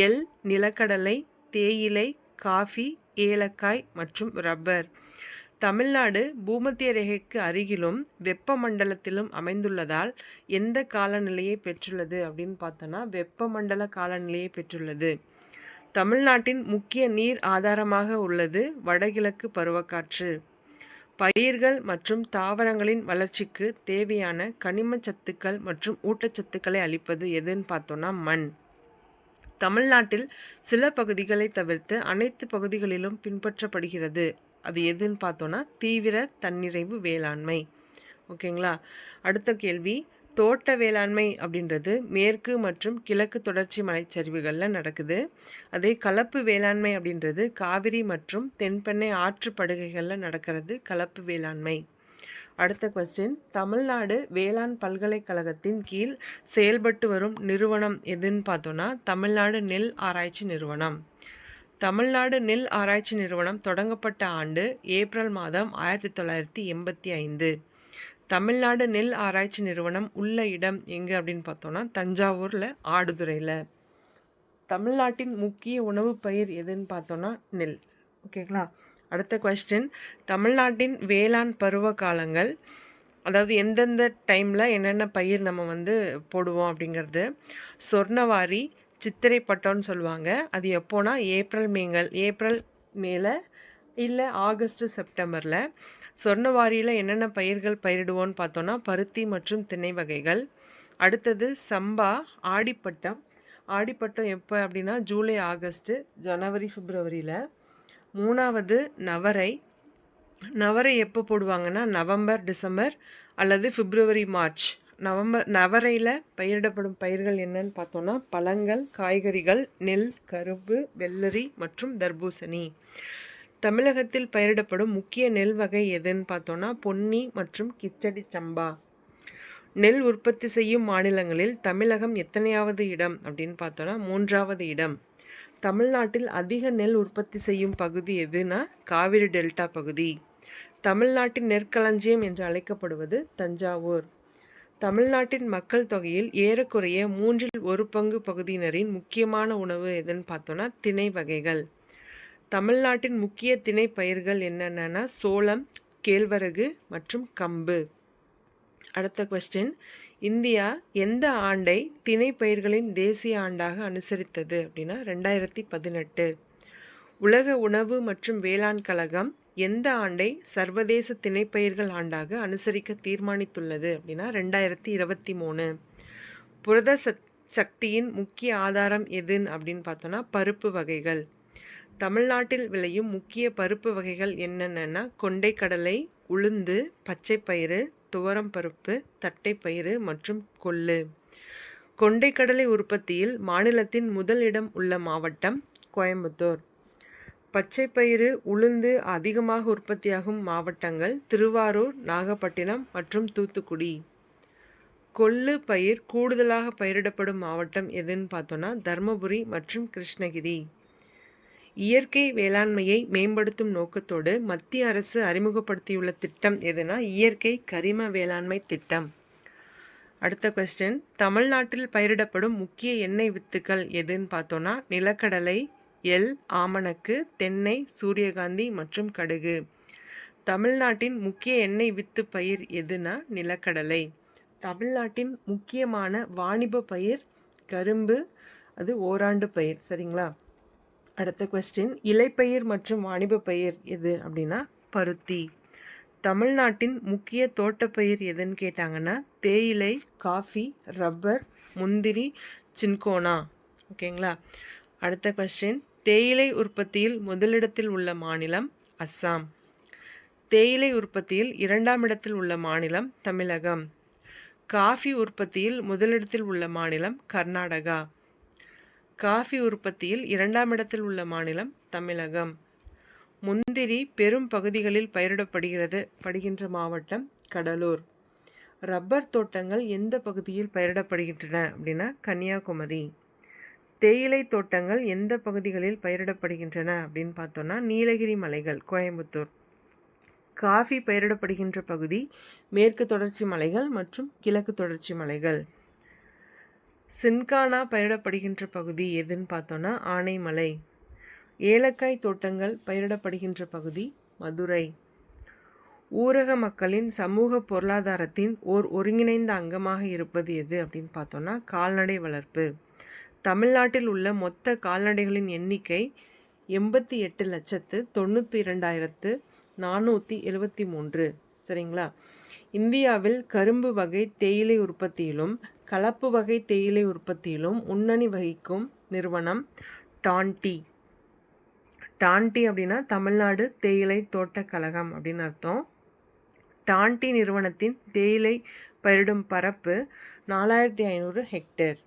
எள், நிலக்கடலை, தேயிலை, காஃபி, ஏலக்காய் மற்றும் ரப்பர். தமிழ்நாடு பூமத்திய ரேகைக்கு அருகிலும் வெப்பமண்டலத்திலும் அமைந்துள்ளதால் எந்த காலநிலையை பெற்றுள்ளது அப்படின்னு பார்த்தோன்னா வெப்பமண்டல காலநிலையை பெற்றுள்ளது. தமிழ்நாட்டின் முக்கிய நீர் ஆதாரமாக உள்ளது வடகிழக்கு பருவக்காற்று. பயிர்கள் மற்றும் தாவரங்களின் வளர்ச்சிக்கு தேவையான கனிம சத்துக்கள் மற்றும் ஊட்டச்சத்துக்களை அளிப்பது எதுன்னு பார்த்தோன்னா மண். தமிழ்நாட்டில் சில பகுதிகளை தவிர்த்து அனைத்து பகுதிகளிலும் பின்பற்றப்படுகிறது. அது எதுன்னு பார்த்தோன்னா தீவிர தன்னிறைவு வேளாண்மை. ஓகேங்களா. அடுத்த கேள்வி, தோட்ட வேளாண்மை அப்படின்றது மேற்கு மற்றும் கிழக்கு தொடர்ச்சி மலைச்சரிவுகளில் நடக்குது. அதே கலப்பு வேளாண்மை அப்படின்றது காவிரி மற்றும் தென்பெண்ணை ஆற்று படுகைகளில் நடக்கிறது கலப்பு வேளாண்மை. அடுத்த கொஸ்டின், தமிழ்நாடு வேளாண் பல்கலைக்கழகத்தின் கீழ் செயல்பட்டு வரும் நிறுவனம் எதுன்னு பார்த்தோன்னா தமிழ்நாடு நெல் ஆராய்ச்சி நிறுவனம். தமிழ்நாடு நெல் ஆராய்ச்சி நிறுவனம் தொடங்கப்பட்ட ஆண்டு ஏப்ரல் மாதம் 1985. தமிழ்நாடு நெல் ஆராய்ச்சி நிறுவனம் உள்ள இடம் எங்கே அப்படின்னு பார்த்தோன்னா தஞ்சாவூரில் ஆடுதுறையில். தமிழ்நாட்டின் முக்கிய உணவு பயிர் எதுன்னு பார்த்தோன்னா நெல். ஓகேங்களா. அடுத்த கொஸ்டின், தமிழ்நாட்டின் வேளாண் பருவ காலங்கள், அதாவது எந்தெந்த டைமில் என்னென்ன பயிர் நம்ம போடுவோம் அப்படிங்கிறது. சொர்ணவாரி, சித்திரை பட்டம்னு சொல்லுவாங்க. அது எப்போனா ஏப்ரல் மேல இல்லை ஆகஸ்ட் செப்டம்பரில். சொர்ணவாரியில் என்னென்ன பயிர்கள் பயிரிடுவோன்னு பார்த்தோன்னா பருத்தி மற்றும் திணை வகைகள். அடுத்தது சம்பா, ஆடிப்பட்டம் எப்போ அப்படின்னா ஜூலை ஆகஸ்ட்டு, ஜனவரி பிப்ரவரியில். 3வது நவரை எப்போ போடுவாங்கன்னா நவம்பர் டிசம்பர் அல்லது பிப்ரவரி மார்ச். நவரையில் பயிரிடப்படும் பயிர்கள் என்னன்னு பார்த்தோன்னா பழங்கள், காய்கறிகள், நெல், கரும்பு, வெள்ளரி மற்றும் தர்பூசணி. தமிழகத்தில் பயிரிடப்படும் முக்கிய நெல் வகை எதுன்னு பார்த்தோன்னா பொன்னி மற்றும் கிச்சடி சம்பா. நெல் உற்பத்தி செய்யும் மாநிலங்களில் தமிழகம் எத்தனையாவது இடம் அப்படின்னு பார்த்தோன்னா 3வது இடம். தமிழ்நாட்டில் அதிக நெல் உற்பத்தி செய்யும் பகுதி எதுனா காவிரி டெல்டா பகுதி. தமிழ்நாட்டின் நெற்களஞ்சியம் என்று அழைக்கப்படுவது தஞ்சாவூர். தமிழ்நாட்டின் மக்கள் தொகையில் ஏறக்குறைய 1/3 பகுதியினரின் முக்கியமான உணவு எதுன்னு பார்த்தோன்னா திணை வகைகள். தமிழ்நாட்டின் முக்கிய திணை பயிர்கள் என்னென்னா சோளம், கேழ்வரகு மற்றும் கம்பு. அடுத்த கொஸ்டின், இந்தியா எந்த ஆண்டை திணை பயிர்களின் தேசிய ஆண்டாக அனுசரித்தது அப்படின்னா 2018. உலக உணவு மற்றும் வேளாண் கழகம் எந்த ஆண்டை சர்வதேச திணைப்பயிர்கள் ஆண்டாக அனுசரிக்க தீர்மானித்துள்ளது அப்படின்னா 2023. புரத சக்தியின் முக்கிய ஆதாரம் எதுன்னு அப்படின்னு பார்த்தோன்னா பருப்பு வகைகள். தமிழ்நாட்டில் விளையும் முக்கிய பருப்பு வகைகள் என்னென்னா கொண்டைக்கடலை, உளுந்து, பச்சைப்பயிறு, துவரம் பருப்பு, தட்டைப்பயிறு மற்றும் கொள்ளு. கொண்டைக்கடலை உற்பத்தியில் மாநிலத்தின் முதல் இடம் உள்ள மாவட்டம் கோயம்புத்தூர். பச்சைப்பயிறு, உளுந்து அதிகமாக உற்பத்தியாகும் மாவட்டங்கள் திருவாரூர், நாகப்பட்டினம் மற்றும் தூத்துக்குடி. கொள்ளு பயிர் கூடுதலாக பயிரிடப்படும் மாவட்டம் எதுன்னு பார்த்தோன்னா தர்மபுரி மற்றும் கிருஷ்ணகிரி. இயற்கை வேளாண்மையை மேம்படுத்தும் நோக்கத்தோடு மத்திய அரசு அறிமுகப்படுத்தியுள்ள திட்டம் எதுனா இயற்கை கரிம வேளாண்மை திட்டம். அடுத்த கொஸ்டின், தமிழ்நாட்டில் பயிரிடப்படும் முக்கிய எண்ணெய் வித்துக்கள் எதுன்னு பார்த்தோன்னா நிலக்கடலை, எள், ஆமணக்கு, தென்னை, சூரியகாந்தி மற்றும் கடுகு. தமிழ்நாட்டின் முக்கிய எண்ணெய் வித்து பயிர் எதுனா நிலக்கடலை. தமிழ்நாட்டின் முக்கியமான வாணிப பயிர் கரும்பு, அது ஓராண்டு பயிர். சரிங்களா? அடுத்த கொஸ்டின், இலைப்பயிர் மற்றும் வாணிப பயிர் எது அப்படின்னா பருத்தி. தமிழ்நாட்டின் முக்கிய தோட்டப்பயிர் எதுன்னு கேட்டாங்கன்னா தேயிலை, காஃபி, ரப்பர், முந்திரி, சின்கோனா. ஓகேங்களா? அடுத்த கொஸ்டின், தேயிலை உற்பத்தியில் முதலிடத்தில் உள்ள மாநிலம் அஸ்ஸாம். தேயிலை உற்பத்தியில் 2ஆம் இடத்தில் உள்ள மாநிலம் தமிழகம். காஃபி உற்பத்தியில் முதலிடத்தில் உள்ள மாநிலம் கர்நாடகா. காஃபி உற்பத்தியில் 2ஆம் இடத்தில் உள்ள மாநிலம் தமிழகம். முந்திரி பெரும் பகுதிகளில் பயிரிடப்படுகின்ற மாவட்டம் கடலூர். ரப்பர் தோட்டங்கள் எந்த பகுதியில் பயிரிடப்படுகின்றன அப்படின்னா கன்னியாகுமரி. தேயிலை தோட்டங்கள் எந்த பகுதிகளில் பயிரிடப்படுகின்றன அப்படின்னு பார்த்தோன்னா நீலகிரி மலைகள், கோயம்புத்தூர். காஃபி பயிரிடப்படுகின்ற பகுதி மேற்கு தொடர்ச்சி மலைகள் மற்றும் கிழக்கு தொடர்ச்சி மலைகள். சின்கானா பயிரிடப்படுகின்ற பகுதி எதுன்னு பார்த்தோன்னா ஆனைமலை. ஏலக்காய் தோட்டங்கள் பயிரிடப்படுகின்ற பகுதி மதுரை. ஊரக மக்களின் சமூக பொருளாதாரத்தின் ஒருங்கிணைந்த அங்கமாக இருப்பது எது அப்படின்னு பார்த்தோன்னா கால்நடை வளர்ப்பு. தமிழ்நாட்டில் உள்ள மொத்த கால்நடைகளின் எண்ணிக்கை 88,92,473. சரிங்களா? இந்தியாவில் கரும்பு வகை தேயிலை உற்பத்தியிலும் கலப்பு வகை தேயிலை உற்பத்தியிலும் முன்னணி வகிக்கும் நிறுவனம் டான்டி. டான்டி அப்படின்னா தமிழ்நாடு தேயிலை தோட்டக் கழகம் அப்படின்னு அர்த்தம். டான்டி நிறுவனத்தின் தேயிலை பயிரிடும் பரப்பு 4500 ஹெக்டேர்.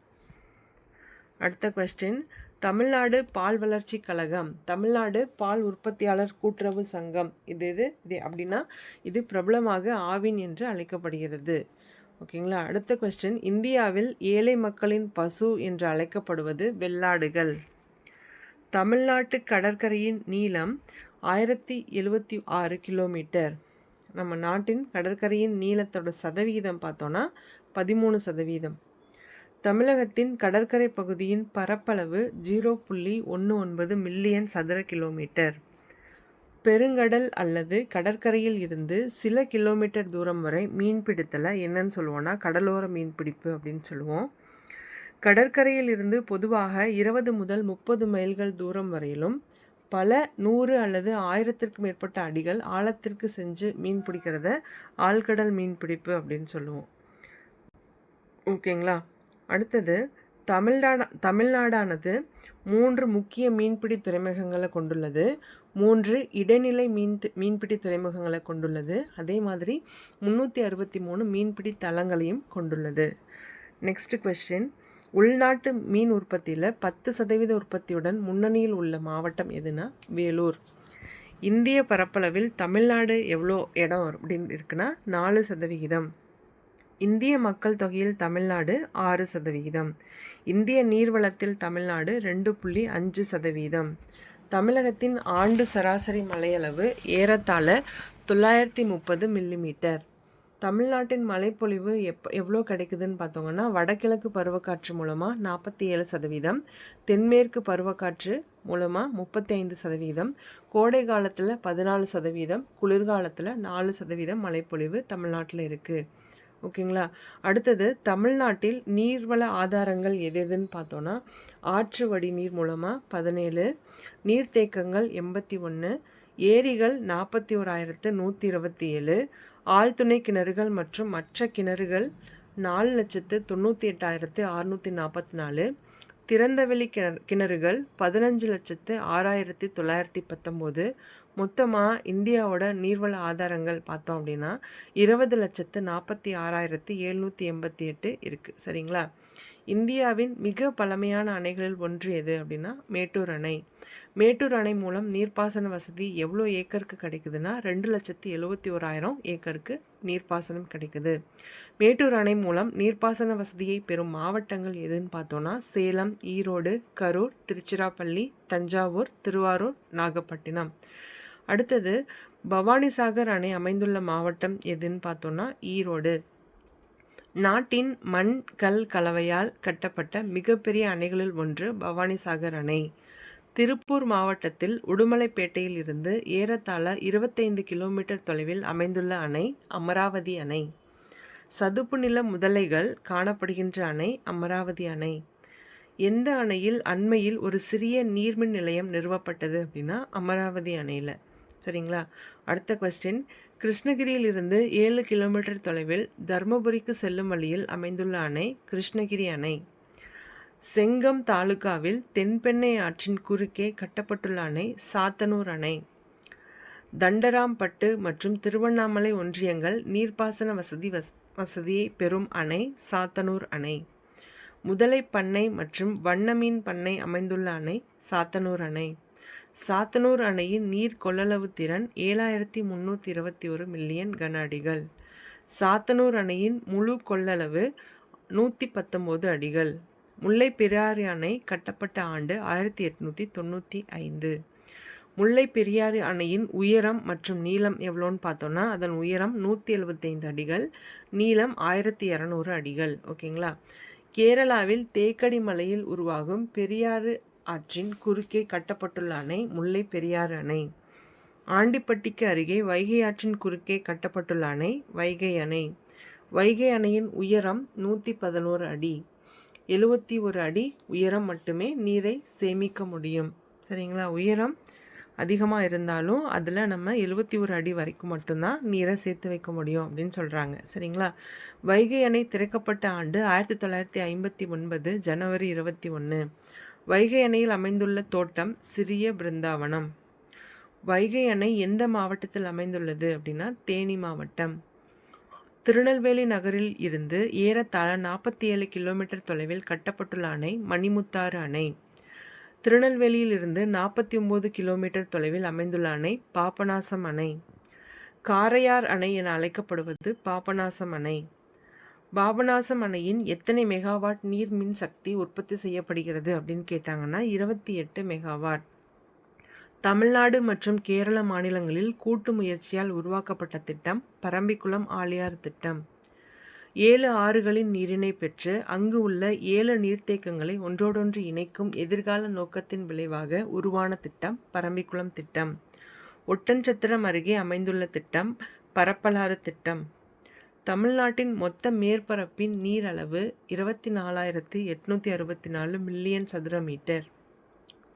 அடுத்த கொஸ்டின், தமிழ்நாடு பால் வளர்ச்சி கழகம், தமிழ்நாடு பால் உற்பத்தியாளர் கூட்டுறவு சங்கம் இது அப்படின்னா இது பிரபலமாக ஆவின் என்று அழைக்கப்படுகிறது. ஓகேங்களா? அடுத்த கொஸ்டின், இந்தியாவில் ஏழை மக்களின் பசு என்று அழைக்கப்படுவது வெள்ளாடுகள். தமிழ்நாட்டு கடற்கரையின் நீளம் 1076 கிலோமீட்டர். நம்ம நாட்டின் கடற்கரையின் நீளத்தோட சதவிகிதம் பார்த்தோன்னா 13%. தமிழகத்தின் கடற்கரை பகுதியின் பரப்பளவு 0.19 மில்லியன் சதுர கிலோமீட்டர். பெருங்கடல் அல்லது கடற்கரையில் இருந்து சில கிலோமீட்டர் தூரம் வரை மீன்பிடித்தலை என்னன்னு சொல்லுவோம்னா கடலோர மீன்பிடிப்பு அப்படின்னு சொல்லுவோம். கடற்கரையில் இருந்து பொதுவாக 20 முதல் 30 மைல்கள் தூரம் வரையிலும் பல 100 அல்லது 1000த்திற்கு மேற்பட்ட அடிகள் ஆழத்திற்கு சென்று மீன் பிடிக்கிறத ஆழ்கடல் மீன்பிடிப்பு அப்படின்னு சொல்லுவோம். ஓகேங்களா? அடுத்தது, தமிழ்நாடானது 3 முக்கிய மீன்பிடி துறைமுகங்களை கொண்டுள்ளது, 3 இடைநிலை மீன்பிடி துறைமுகங்களை கொண்டுள்ளது, அதே மாதிரி 363 மீன்பிடி தளங்களையும் கொண்டுள்ளது. நெக்ஸ்ட் கொஸ்டின், உள்நாட்டு மீன் உற்பத்தியில் 10% உற்பத்தியுடன் முன்னணியில் உள்ள மாவட்டம் எதுனா வேலூர். இந்திய பரப்பளவில் தமிழ்நாடு எவ்வளோ இடம் அப்படின்னு இருக்குன்னா 4%. இந்திய மக்கள் தொகையில் தமிழ்நாடு 6%. இந்திய நீர்வளத்தில் தமிழ்நாடு 2.5%. தமிழகத்தின் ஆண்டு சராசரி மழையளவு ஏறத்தாழ 930 மில்லிமீட்டர். தமிழ்நாட்டின் மழைப்பொழிவு எவ்வளோ கிடைக்குதுன்னு பார்த்தோங்கன்னா, வடகிழக்கு பருவக்காற்று மூலமாக 47%, தென்மேற்கு பருவக்காற்று மூலமாக 35%, கோடை காலத்தில் 14%, குளிர்காலத்தில் 4% மழைப்பொழிவு தமிழ்நாட்டில் இருக்குது. ஓகேங்களா. அடுத்தது, தமிழ்நாட்டில் நீர்வள ஆதாரங்கள் எதுன்னு பார்த்தோன்னா, ஆற்று வடிநீர் மூலமாக 17, நீர்த்தேக்கங்கள் 81, ஏரிகள் 41,127, ஆழ்துணை கிணறுகள் மற்றும் மற்ற கிணறுகள் 4,98,644, திறந்தவெளி கிணறுகள் 15,06,919. மொத்தமாக இந்தியாவோட நீர்வள ஆதாரங்கள் பார்த்தோம் அப்படின்னா 20,46,788 இருக்குது. சரிங்களா. இந்தியாவின் மிக பழமையான அணைகளில் ஒன்று எது அப்படின்னா மேட்டூர் அணை. மேட்டூர் அணை மூலம் நீர்ப்பாசன வசதி எவ்வளோ ஏக்கருக்கு கிடைக்குதுன்னா 2,71,000 ஏக்கருக்கு நீர்ப்பாசனம் கிடைக்குது. மேட்டூர் அணை மூலம் நீர்ப்பாசன வசதியை பெறும் மாவட்டங்கள் எதுன்னு பார்த்தோன்னா சேலம், ஈரோடு, கரூர், திருச்சிராப்பள்ளி, தஞ்சாவூர், திருவாரூர், நாகப்பட்டினம். அடுத்தது, பவானிசாகர் அணை அமைந்துள்ள மாவட்டம் எதுன்னு பார்த்தோன்னா ஈரோடு. நாட்டின் மண் கல் கலவையால் கட்டப்பட்ட மிகப்பெரிய அணைகளில் ஒன்று பவானிசாகர் அணை. திருப்பூர் மாவட்டத்தில் உடுமலைப்பேட்டையில் இருந்து ஏறத்தாழ 25 கிலோமீட்டர் தொலைவில் அமைந்துள்ள அணை அமராவதி அணை. சதுப்பு நில முதலைகள் காணப்படுகின்ற அணை அமராவதி அணை. எந்த அணையில் அண்மையில் ஒரு சிறிய நீர்மின் நிலையம் நிறுவப்பட்டது அப்படின்னா அமராவதி அணையில். சரிங்களா. அடுத்த கொஸ்டின், கிருஷ்ணகிரியில் இருந்து 7 கிலோமீட்டர் தொலைவில் தர்மபுரிக்கு செல்லும் வழியில் அமைந்துள்ள அணை கிருஷ்ணகிரி அணை. செங்கம் தாலுகாவில் தென்பெண்ணை ஆற்றின் குறுக்கே கட்டப்பட்டுள்ள அணை சாத்தனூர் அணை. தண்டராம்பட்டு மற்றும் திருவண்ணாமலை ஒன்றியங்கள் நீர்ப்பாசன வசதியை பெறும் அணை சாத்தனூர் அணை. முதலை பண்ணை மற்றும் வண்ணமீன் பண்ணை அமைந்துள்ள அணை சாத்தனூர் அணை. சாத்தனூர் அணையின் நீர் கொள்ளளவு திறன் 7,321 மில்லியன் கன அடிகள். சாத்தனூர் அணையின் முழு கொள்ளளவு 119 அடிகள். முல்லை பெரியாறு அணை கட்டப்பட்ட ஆண்டு 1895. முல்லை பெரியாறு அணையின் உயரம் மற்றும் நீளம் எவ்வளோன்னு பார்த்தோன்னா, அதன் உயரம் 175 அடிகள், நீளம் 1200 அடிகள். ஓகேங்களா. கேரளாவில் தேக்கடி மலையில் உருவாகும் பெரியாறு ஆற்றின் குறுக்கே கட்டப்பட்டுள்ள அணை முல்லை பெரியாறு அணை. ஆண்டிப்பட்டிக்கு அருகே வைகை ஆற்றின் குறுக்கே கட்டப்பட்டுள்ள அணை வைகை அணை. வைகை அணையின் உயரம் 111 அடி. 71 அடி உயரம் மட்டுமே நீரை சேமிக்க முடியும். சரிங்களா. உயரம் அதிகமாக இருந்தாலும் அதில் நம்ம 71 அடி வரைக்கும் மட்டும்தான் நீரை சேர்த்து வைக்க முடியும் அப்படின்னு சொல்கிறாங்க. சரிங்களா. வைகை அணை திறக்கப்பட்ட ஆண்டு 1959 ஜனவரி 21. வைகை அணையில் அமைந்துள்ள தோட்டம் சிறிய பிருந்தாவனம். வைகை அணை எந்த மாவட்டத்தில் அமைந்துள்ளது அப்படின்னா தேனி மாவட்டம். திருநெல்வேலி நகரில் இருந்து ஏறத்தாழ 47 கிலோமீட்டர் தொலைவில் கட்டப்பட்டுள்ள அணை மணிமுத்தாறு அணை. திருநெல்வேலியில் இருந்து 49 கிலோமீட்டர் தொலைவில் அமைந்துள்ள அணை பாபநாசம் அணை. காரையார் அணை என அழைக்கப்படுவது பாபநாசம் அணை. பாபநாசம் அணையின் எத்தனை மெகாவாட் நீர் மின் சக்தி உற்பத்தி செய்யப்படுகிறது அப்படின்னு கேட்டாங்கன்னா 28 மெகாவாட். தமிழ்நாடு மற்றும் கேரள மாநிலங்களில் கூட்டு முயற்சியால் உருவாக்கப்பட்ட திட்டம் பரம்பிக்குளம் ஆழியார் திட்டம். 7 ஆறுகளின் நீரினை பெற்று அங்கு உள்ள 7 நீர்த்தேக்கங்களை ஒன்றோடொன்று இணைக்கும் எதிர்கால நோக்கத்தின் விளைவாக உருவான திட்டம் பரம்பிக்குளம் திட்டம். ஒட்டன்சத்திரம் அருகே அமைந்துள்ள திட்டம் பரப்பலாறு திட்டம். தமிழ்நாட்டின் மொத்த மேற்பரப்பின் நீர் அளவு 24,864 மில்லியன் சதுர மீட்டர்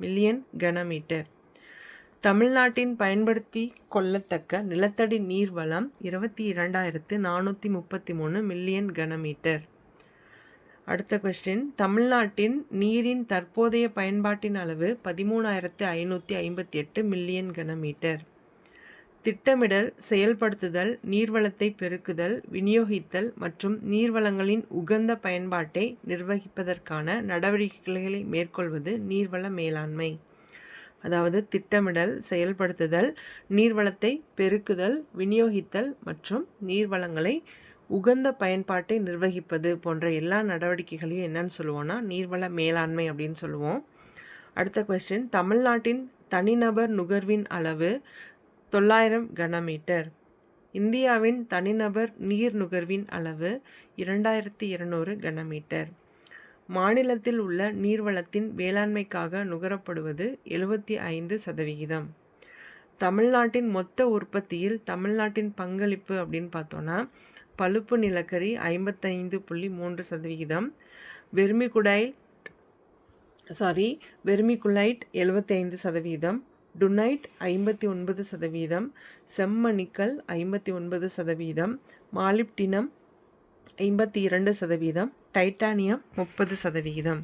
மில்லியன் கனமீட்டர். தமிழ்நாட்டின் பயன்படுத்தி கொள்ளத்தக்க நிலத்தடி நீர் வளம் 22,433 மில்லியன் கனமீட்டர். அடுத்த கொஸ்டின், தமிழ்நாட்டின் நீரின் தற்போதைய பயன்பாட்டின் அளவு 13,558 மில்லியன் கனமீட்டர். திட்டமிடல், செயல்படுத்துதல், நீர்வளத்தை பெருக்குதல், விநியோகித்தல் மற்றும் நீர்வளங்களின் உகந்த பயன்பாட்டை நிர்வகிப்பதற்கான நடவடிக்கைகளை மேற்கொள்வது நீர்வள மேலாண்மை. அதாவது திட்டமிடல், செயல்படுத்துதல், நீர்வளத்தை பெருக்குதல், விநியோகித்தல் மற்றும் நீர்வளங்களை உகந்த பயன்பாட்டை நிர்வகிப்பது போன்ற எல்லா நடவடிக்கைகளையும் என்னன்னு சொல்லுவோம்னா நீர்வள மேலாண்மை அப்படின்னு சொல்லுவோம். அடுத்த கொஸ்டின், தமிழ்நாட்டின் தனிநபர் நுகர்வின் அளவு 900 கனமீட்டர். இந்தியாவின் தனிநபர் நீர் நுகர்வின் அளவு 2200 கனமீட்டர். மாநிலத்தில் உள்ள நீர்வளத்தின் வேளாண்மைக்காக நுகரப்படுவது 75%. தமிழ்நாட்டின் மொத்த உற்பத்தியில் தமிழ்நாட்டின் பங்களிப்பு அப்படின்னு பார்த்தோன்னா பழுப்பு நிலக்கரி 55.3%, வெர்மிகுலைட் 75%, டுனைட் 59%, செம்மணிக்கல் 59%, மாலிப்டினம் 52%, டைட்டானியம் 30%.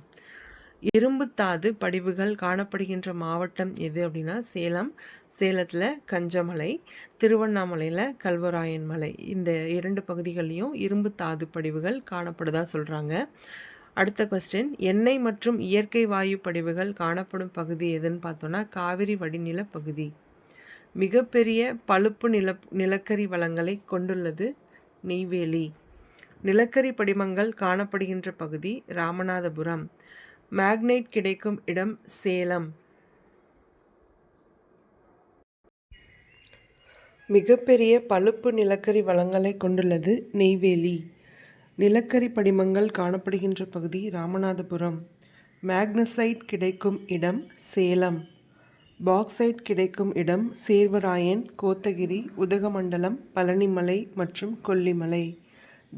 இரும்புத்தாது படிவுகள் காணப்படுகின்ற மாவட்டம் எது அப்படின்னா சேலத்தில் கஞ்சமலை, திருவண்ணாமலையில் கல்வராயன் மலை. இந்த 2 பகுதிகள்லையும் இரும்புத்தாது படிவுகள் காணப்படுதா சொல்கிறாங்க. அடுத்த கொஸ்டின், எண்ணெய் மற்றும் இயற்கை வாயு படிவுகள் காணப்படும் பகுதி எதுன்னு பார்த்தோன்னா காவிரி வடிநில பகுதி. மிகப்பெரிய பழுப்பு நிலக்கரி வளங்களை கொண்டுள்ளது நெய்வேலி. நிலக்கரி படிமங்கள் காணப்படுகின்ற பகுதி ராமநாதபுரம். மேக்னைட் கிடைக்கும் இடம் சேலம். மிகப்பெரிய பழுப்பு நிலக்கரி வளங்களை கொண்டுள்ளது நெய்வேலி. நிலக்கரி படிமங்கள் காணப்படுகின்ற பகுதி ராமநாதபுரம். மேக்னசைட் கிடைக்கும் இடம் சேலம். பாக்சைட் கிடைக்கும் இடம் சேர்வராயன், கோத்தகிரி, உதகமண்டலம், பழனிமலை மற்றும் கொல்லிமலை.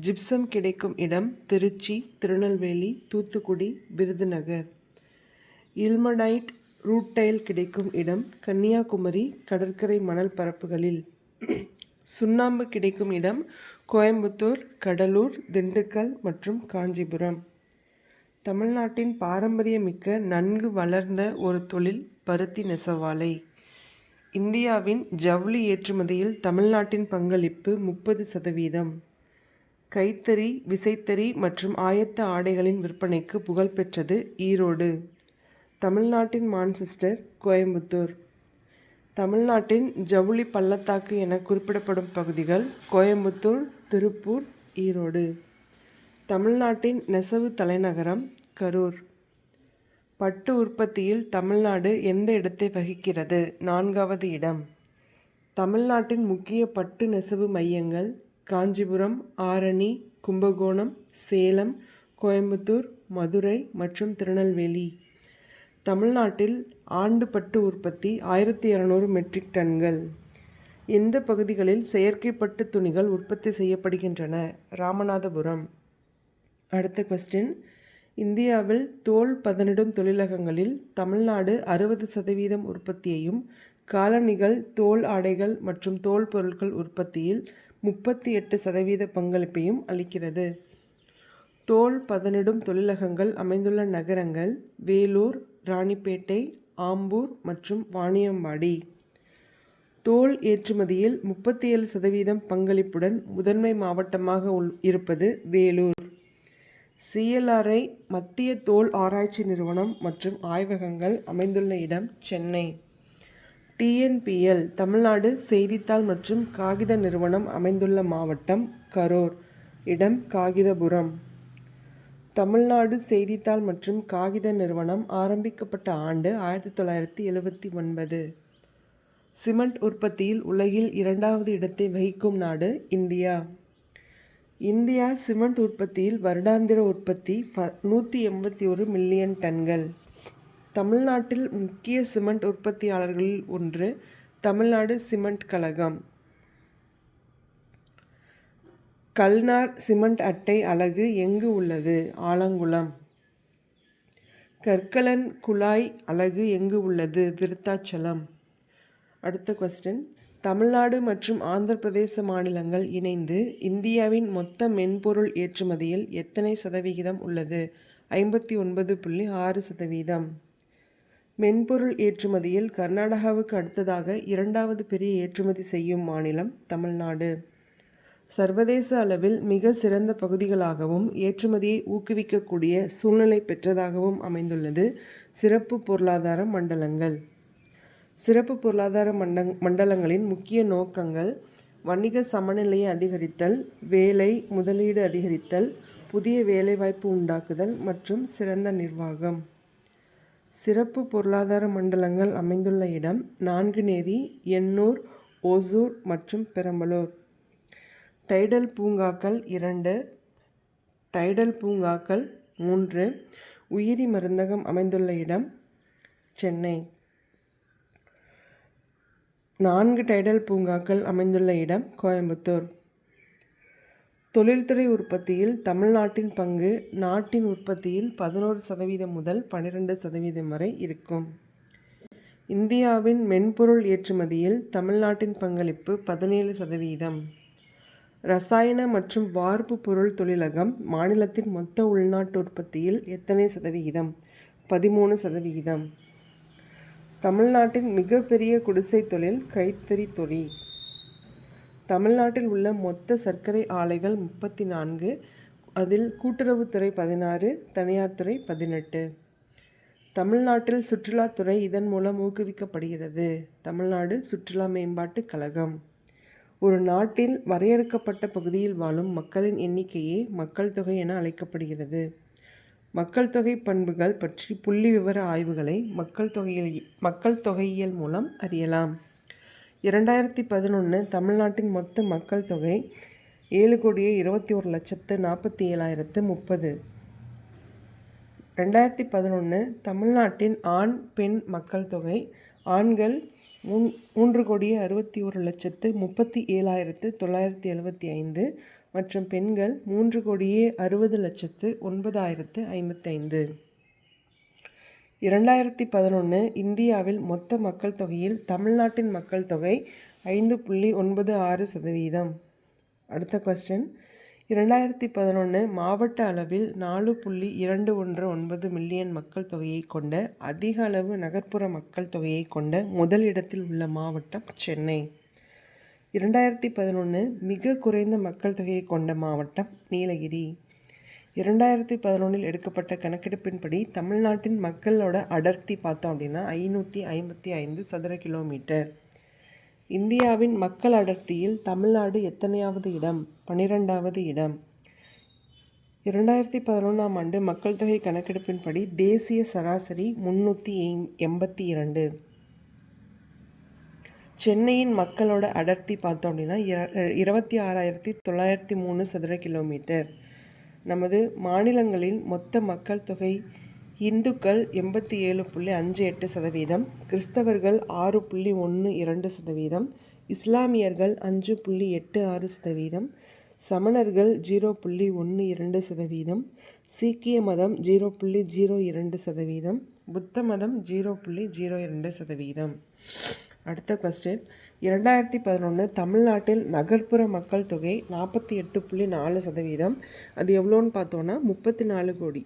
ஜிப்சம் கிடைக்கும் இடம் திருச்சி, திருநெல்வேலி, தூத்துக்குடி, விருதுநகர். இல்மனைட் ரூட்டைல் கிடைக்கும் இடம் கன்னியாகுமரி கடற்கரை மணல் பரப்புகளில். சுண்ணாம்பு கிடைக்கும் இடம் கோயம்புத்தூர், கடலூர், திண்டுக்கல் மற்றும் காஞ்சிபுரம். தமிழ்நாட்டின் பாரம்பரியமிக்க நன்கு வளர்ந்த ஒரு தொழில் பருத்தி நெசவாலை. இந்தியாவின் ஜவுளி ஏற்றுமதியில் தமிழ்நாட்டின் பங்களிப்பு 30%. கைத்தறி, விசைத்தறி மற்றும் ஆயத்த ஆடைகளின் விற்பனைக்கு புகழ்பெற்றது ஈரோடு. தமிழ்நாட்டின் மான்செஸ்டர் கோயம்புத்தூர். தமிழ்நாட்டின் ஜவுளி பள்ளத்தாக்கு என குறிப்பிடப்படும் பகுதிகள் கோயம்புத்தூர், திருப்பூர், ஈரோடு. தமிழ்நாட்டின் நெசவு தலைநகரம் கரூர். பட்டு உற்பத்தியில் தமிழ்நாடு எந்த இடத்தை வகிக்கிறது? 4வது இடம். தமிழ்நாட்டின் முக்கிய பட்டு நெசவு மையங்கள் காஞ்சிபுரம், ஆரணி, கும்பகோணம், சேலம், கோயம்புத்தூர், மதுரை மற்றும் திருநெல்வேலி. தமிழ்நாட்டில் ஆண்டு பட்டு உற்பத்தி 1200 மெட்ரிக் டன்கள். எந்த பகுதிகளில் செயற்கை பட்டு துணிகள் உற்பத்தி செய்யப்படுகின்றன? ராமநாதபுரம். அடுத்த கொஸ்டின், இந்தியாவில் தோல் பதனிடும் தொழிலகங்களில் தமிழ்நாடு 60% உற்பத்தியையும், காலணிகள், தோல் ஆடைகள் மற்றும் தோல் பொருட்கள் உற்பத்தியில் 38% பங்களிப்பையும் அளிக்கிறது. தோல் பதனிடும் தொழிலகங்கள் அமைந்துள்ள நகரங்கள் வேலூர், ராணிப்பேட்டை, ஆம்பூர் மற்றும் வாணியம்பாடி. தோல் ஏற்றுமதியில் 37% பங்களிப்புடன் முதன்மை மாவட்டமாக இருப்பது வேலூர். CLRI மத்திய தோல் ஆராய்ச்சி நிறுவனம் மற்றும் ஆய்வகங்கள் அமைந்துள்ள இடம் சென்னை. TNPL தமிழ்நாடு செய்தித்தாள் மற்றும் காகித நிறுவனம் அமைந்துள்ள மாவட்டம் கரூர். இடம் காகிதபுரம். தமிழ்நாடு செய்தித்தாள் மற்றும் காகித நிறுவனம் ஆரம்பிக்கப்பட்ட ஆண்டு 1979. சிமெண்ட் உற்பத்தியில் உலகில் 2வது இடத்தை வகிக்கும் நாடு இந்தியா. இந்தியா சிமெண்ட் உற்பத்தியில் வருடாந்திர உற்பத்தி 181 மில்லியன் டன்கள். தமிழ்நாட்டில் முக்கிய சிமெண்ட் உற்பத்தியாளர்களில் ஒன்று தமிழ்நாடு சிமெண்ட் கழகம். கல்நார் சிமெண்ட் அட்டை அலகு எங்கு உள்ளது? ஆலங்குளம். கற்களன் குழாய் அலகு எங்கு உள்ளது? விருத்தாச்சலம். அடுத்த கொஸ்டின், தமிழ்நாடு மற்றும் ஆந்திர பிரதேச மாநிலங்கள் இணைந்து இந்தியாவின் மொத்த மென்பொருள் ஏற்றுமதியில் எத்தனை சதவிகிதம் உள்ளது? 59.6%. மென்பொருள் ஏற்றுமதியில் கர்நாடகாவுக்கு அடுத்ததாக 2வது பெரிய ஏற்றுமதி செய்யும் மாநிலம் தமிழ்நாடு. சர்வதேச அளவில் மிக சிறந்த பகுதிகளாகவும் ஏற்றுமதியை ஊக்குவிக்கக்கூடிய சூழ்நிலை பெற்றதாகவும் அமைந்துள்ளது சிறப்பு பொருளாதார மண்டலங்கள். சிறப்பு பொருளாதார மண்டலங்களின் முக்கிய நோக்கங்கள் வணிக சமநிலையை அதிகரித்தல், வேலை முதலீடு அதிகரித்தல், புதிய வேலைவாய்ப்பு உண்டாக்குதல் மற்றும் சிறந்த நிர்வாகம். சிறப்பு பொருளாதார மண்டலங்கள் அமைந்துள்ள இடம் நான்குநேரி, எண்ணூர், ஓசூர் மற்றும் பெரம்பலூர். டைடல் பூங்காக்கள் 2, டைடல் பூங்காக்கள் 3. உயிரி மருந்தகம் அமைந்துள்ள இடம் சென்னை. 4 டைடல் பூங்காக்கள் அமைந்துள்ள இடம் கோயம்புத்தூர். தொழில்துறை உற்பத்தியில் தமிழ்நாட்டின் பங்கு நாட்டின் உற்பத்தியில் 11% முதல் 12% வரை இருக்கும். இந்தியாவின் மென்பொருள் ஏற்றுமதியில் தமிழ்நாட்டின் பங்களிப்பு 17%. ரசாயன மற்றும் வார்ப்பு பொருள் தொழிலகம் மாநிலத்தின் மொத்த உள்நாட்டு உற்பத்தியில் எத்தனை சதவிகிதம்? 13%. தமிழ்நாட்டின் மிகப்பெரிய குடிசை தொழில் கைத்தறி தொழில். தமிழ்நாட்டில் உள்ள மொத்த சர்க்கரை ஆலைகள் 34, அதில் கூட்டுறவுத்துறை 16, தனியார் துறை 18. தமிழ்நாட்டில் சுற்றுலாத்துறை இதன் மூலம் ஊக்குவிக்கப்படுகிறது. தமிழ்நாடு சுற்றுலா மேம்பாட்டுக் கழகம். ஒரு நாட்டில் வரையறுக்கப்பட்ட பகுதியில் வாழும் மக்களின் எண்ணிக்கையே மக்கள் தொகை என அழைக்கப்படுகிறது. மக்கள் தொகை பண்புகள் பற்றி புள்ளி விவர ஆய்வுகளை மக்கள் தொகையியல் மூலம் அறியலாம். 2011 தமிழ்நாட்டின் மொத்த மக்கள் தொகை 7,21,47,030. 2011 தமிழ்நாட்டின் ஆண் பெண் மக்கள் தொகை ஆண்கள் 3,61,37,975 மற்றும் பெண்கள் 3,60,09,055. 2011 இந்தியாவில் மொத்த மக்கள் தொகையில் தமிழ்நாட்டின் மக்கள் தொகை 5.96%. அடுத்த கொஸ்டின், 2011 மாவட்ட அளவில் 4.219 மில்லியன் மக்கள் தொகையை கொண்ட அதிக அளவு நகர்ப்புற மக்கள் தொகையை கொண்ட முதல் இடத்தில் உள்ள மாவட்டம் சென்னை. 2011 மிக குறைந்த மக்கள் தொகையை கொண்ட மாவட்டம் நீலகிரி. 2011 எடுக்கப்பட்ட கணக்கெடுப்பின்படி தமிழ்நாட்டின் மக்களோட அடர்த்தி பார்த்தோம் அப்படின்னா 555 சதுர கிலோமீட்டர். இந்தியாவின் மக்கள் அடர்த்தியில் தமிழ்நாடு எத்தனையாவது இடம்? 12வது இடம். 2011ஆம் ஆண்டு மக்கள் தொகை கணக்கெடுப்பின்படி தேசிய சராசரி 382. சென்னையின் மக்களோட அடர்த்தி பார்த்தோம் அப்படின்னா 26,903 சதுர கிலோமீட்டர். நமது மாநிலங்களின் மொத்த மக்கள் தொகை இந்துக்கள் 87.58%, கிறிஸ்தவர்கள் 6.12%, இஸ்லாமியர்கள் 5.86%, சமணர்கள் 0.12%, சீக்கிய மதம் 0.02%, புத்த மதம் 0.02%. அடுத்த கொஸ்டின், 2011 தமிழ்நாட்டில் நகர்ப்புற மக்கள் தொகை 48.4%. அது எவ்வளோன்னு பார்த்தோன்னா 34 கோடி.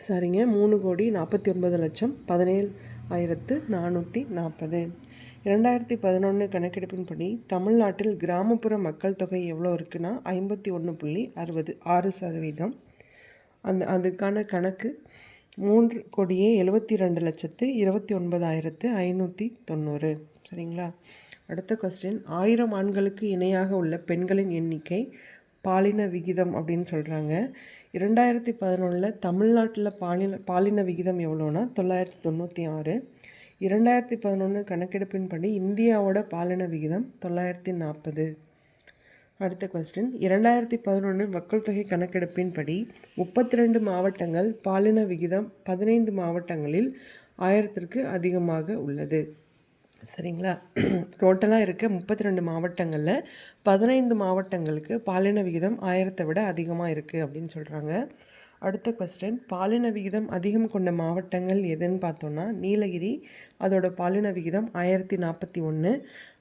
3,49,17,440. 2011 கணக்கெடுப்பின்படி தமிழ்நாட்டில் கிராமப்புற மக்கள் தொகை எவ்வளோ இருக்குன்னா 51.6%. அதுக்கான கணக்கு 3,72,29,590. சரிங்களா? அடுத்த கொஸ்டின், 1000 ஆண்களுக்கு இணையாக உள்ள பெண்களின் எண்ணிக்கை பாலின விகிதம் அப்படின்னு சொல்கிறாங்க. 2011 தமிழ்நாட்டில் பாலின விகிதம் எவ்வளோனா 996. 2011 கணக்கெடுப்பின்படி இந்தியாவோட பாலின விகிதம் 940. அடுத்த கொஸ்டின், 2011 மக்கள் தொகை கணக்கெடுப்பின்படி 32 மாவட்டங்கள் பாலின விகிதம் 15 மாவட்டங்களில் 1000ற்கு அதிகமாக உள்ளது. சரிங்களா? டோட்டலாக இருக்க 32 மாவட்டங்களில் 15 மாவட்டங்களுக்கு பாலின விகிதம் 1000 விட அதிகமாக இருக்குது அப்படின்னு சொல்கிறாங்க. அடுத்த கொஸ்டின், பாலின விகிதம் அதிகம் கொண்ட மாவட்டங்கள் எதுன்னு பார்த்தோன்னா நீலகிரி, அதோட பாலின விகிதம் 1041.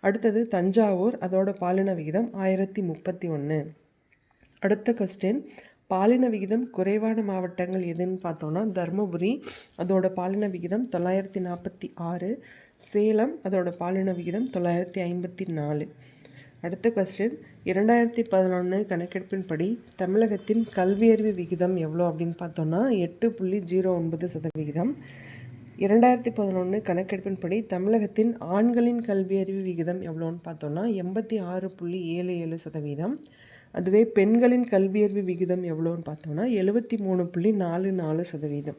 அடுத்தது தஞ்சாவூர், அதோட பாலின விகிதம் 1031. அடுத்த கொஸ்டின், பாலின விகிதம் குறைவான மாவட்டங்கள் எதுன்னு பார்த்தோன்னா தருமபுரி, அதோட பாலின விகிதம் 946. சேலம், அதோட பாலின விகிதம் 954. அடுத்த கொஸ்டின், 2011 கணக்கெடுப்பின்படி தமிழகத்தின் கல்வியறிவு விகிதம் எவ்வளோ அப்படின்னு பார்த்தோன்னா 8.09%. 2011 கணக்கெடுப்பின்படி தமிழகத்தின் ஆண்களின் கல்வியறிவு விகிதம் எவ்வளோன்னு பார்த்தோன்னா 86.77%. அதுவே பெண்களின் கல்வியறிவு விகிதம் எவ்வளோன்னு பார்த்தோன்னா 73.44%.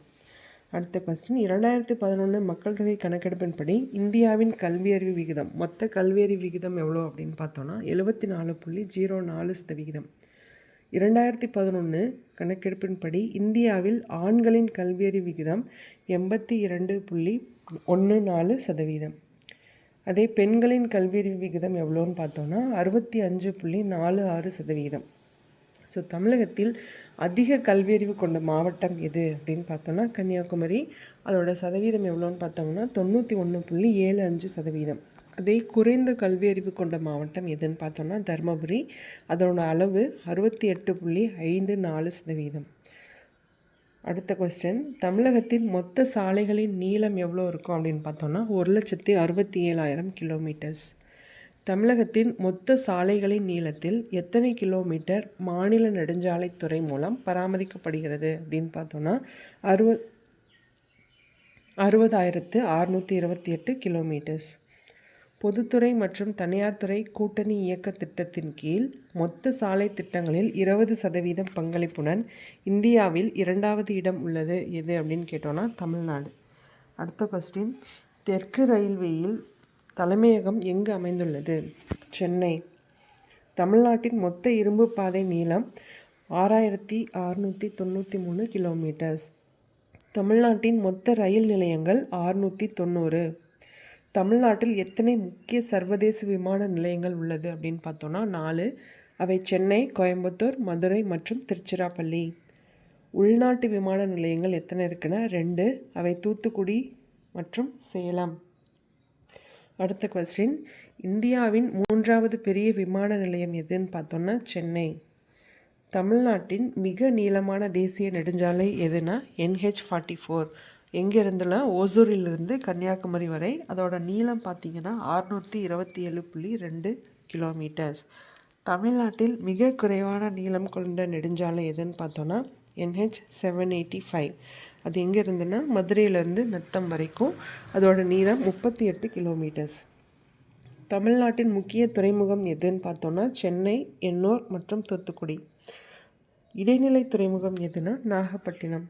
அடுத்த கொஸ்டின், 2011 மக்கள் தொகை கணக்கெடுப்பின்படி இந்தியாவின் கல்வியறிவு விகிதம், மொத்த கல்வியறிவு விகிதம் எவ்வளோ அப்படின்னு பார்த்தோன்னா 74.04%. 2011 கணக்கெடுப்பின்படி இந்தியாவில் ஆண்களின் கல்வியறிவு விகிதம் 82.14%. அதே பெண்களின் கல்வியறிவு விகிதம் எவ்வளோன்னு பார்த்தோன்னா 65.46%. ஸோ தமிழகத்தில் அதிக கல்வியறிவு கொண்ட மாவட்டம் எது அப்படின்னு பார்த்தோன்னா கன்னியாகுமரி. அதோட சதவீதம் எவ்வளோன்னு பார்த்தோம்னா 91.75%. அதே குறைந்த கல்வியறிவு கொண்ட மாவட்டம் எதுன்னு பார்த்தோன்னா தருமபுரி. அதோட அளவு 68.54%. அடுத்த கொஸ்டின், தமிழகத்தின் மொத்த சாலைகளின் நீளம் எவ்வளோ இருக்கும் அப்படின்னு பார்த்தோன்னா 1,67,000 கிலோமீட்டர்ஸ். தமிழகத்தின் மொத்த சாலைகளின் நீளத்தில் எத்தனை கிலோமீட்டர் மாநில நெடுஞ்சாலைத்துறை மூலம் பராமரிக்கப்படுகிறது அப்படின்னு பார்த்தோன்னா 60,628 கிலோமீட்டர்ஸ். பொதுத்துறை மற்றும் தனியார் துறை கூட்டணி இயக்க திட்டத்தின் கீழ் மொத்த சாலை திட்டங்களில் 20% பங்களிப்புடன் இந்தியாவில் 2வது இடம் உள்ளது எது அப்படின்னு கேட்டோன்னா தமிழ்நாடு. அடுத்த கொஸ்டின், தெற்கு ரயில்வேயில் தலைமையகம் எங்கு அமைந்துள்ளது? சென்னை. தமிழ்நாட்டின் மொத்த இரும்பு பாதை நீளம் 6,693 கிலோமீட்டர்ஸ். தமிழ்நாட்டின் மொத்த ரயில் நிலையங்கள் 690. தமிழ்நாட்டில் எத்தனை முக்கிய சர்வதேச விமான நிலையங்கள் உள்ளது அப்படின்னு பார்த்தோன்னா 4. அவை சென்னை, கோயம்புத்தூர், மதுரை மற்றும் திருச்சிராப்பள்ளி. உள்நாட்டு விமான நிலையங்கள் எத்தனை இருக்குன்னா 2. அவை தூத்துக்குடி மற்றும் சேலம். அடுத்த கொஸ்டின், இந்தியாவின் 3வது பெரிய விமான நிலையம் எதுன்னு பார்த்தோன்னா சென்னை. தமிழ்நாட்டின் மிக நீளமான தேசிய நெடுஞ்சாலை எதுனா NH-44. எங்கேருந்துலாம் ஓசூரிலிருந்து கன்னியாகுமரி வரை. அதோட நீளம் பார்த்திங்கன்னா 627.2 கிலோமீட்டர்ஸ். தமிழ்நாட்டில் மிக குறைவான நீளம் கொண்ட நெடுஞ்சாலை எதுன்னு பார்த்தோன்னா NH-785. அது எங்கே இருந்துன்னா மதுரையிலேருந்து நத்தம் வரைக்கும். அதோட நீளம் 38 கிலோமீட்டர்ஸ். தமிழ்நாட்டின் முக்கிய துறைமுகம் எதுன்னு பார்த்தோன்னா சென்னை, எண்ணூர் மற்றும் தூத்துக்குடி. இடைநிலை துறைமுகம் எதுனா நாகப்பட்டினம்.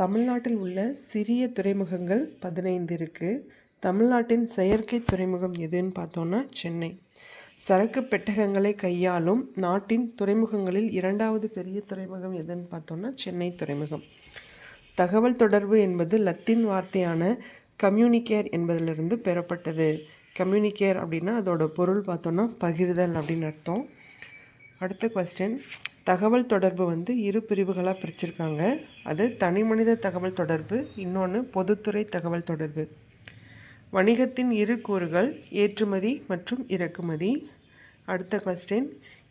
தமிழ்நாட்டில் உள்ள சிறிய துறைமுகங்கள் 15 இருக்குது. தமிழ்நாட்டின் செயற்கை துறைமுகம் எதுன்னு பார்த்தோன்னா சென்னை. சரக்கு பெட்டகங்களை கையாளும் நாட்டின் துறைமுகங்களில் 2வது பெரிய துறைமுகம் எதுன்னு பார்த்தோன்னா சென்னை துறைமுகம். தகவல் தொடர்பு என்பது லத்தீன் வார்த்தையான கம்யூனிகேர் என்பதிலிருந்து பெறப்பட்டது. கம்யூனிகேர் அப்படின்னா அதோட பொருள் பார்த்தோன்னா பகிர்தல் அப்படின்னு அர்த்தம். அடுத்த கொஸ்டின், தகவல் தொடர்பு இரு பிரிவுகளாக பிரிச்சிருக்காங்க. அது தனிமனித தகவல் தொடர்பு, இன்னொன்று பொதுத்துறை தகவல் தொடர்பு. வணிகத்தின் இரு கூறுகள் ஏற்றுமதி மற்றும் இறக்குமதி. அடுத்த கொஸ்டின்,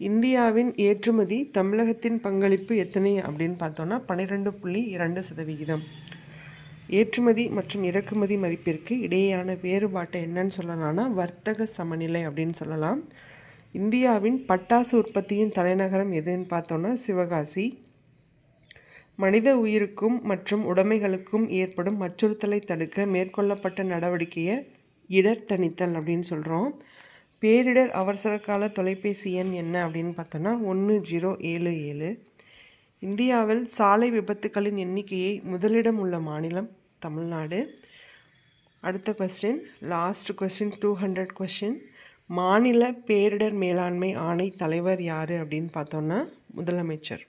இந்தியாவின் ஏற்றுமதி தமிழகத்தின் பங்களிப்பு எத்தனை அப்படின்னு பார்த்தோன்னா 12.2%. ஏற்றுமதி மற்றும் இறக்குமதி மதிப்பிற்கு இடையேயான வேறுபாட்டை என்னன்னு சொல்லலாம்னா வர்த்தக சமநிலை அப்படின்னு சொல்லலாம். இந்தியாவின் பட்டாசு உற்பத்தியின் தலைநகரம் எதுன்னு பார்த்தோன்னா சிவகாசி. மனித உயிருக்கும் மற்றும் உடைமைகளுக்கும் ஏற்படும் அச்சுறுத்தலை தடுக்க மேற்கொள்ளப்பட்ட நடவடிக்கையை இடர் தணித்தல் அப்படின்னு சொல்கிறோம். பேரிடர் அவசர கால தொலைபேசி எண் என்ன அப்படின்னு பார்த்தோன்னா 1077. இந்தியாவில் சாலை விபத்துக்களின் எண்ணிக்கையை முதலிடம் உள்ள மாநிலம் தமிழ்நாடு. அடுத்த கொஸ்டின், லாஸ்ட் கொஸ்டின், 200 கொஸ்டின். மாநில பேரிடர் மேலாண்மை ஆணை தலைவர் யார் அப்படின்னு பார்த்தோன்னா முதலமைச்சர்.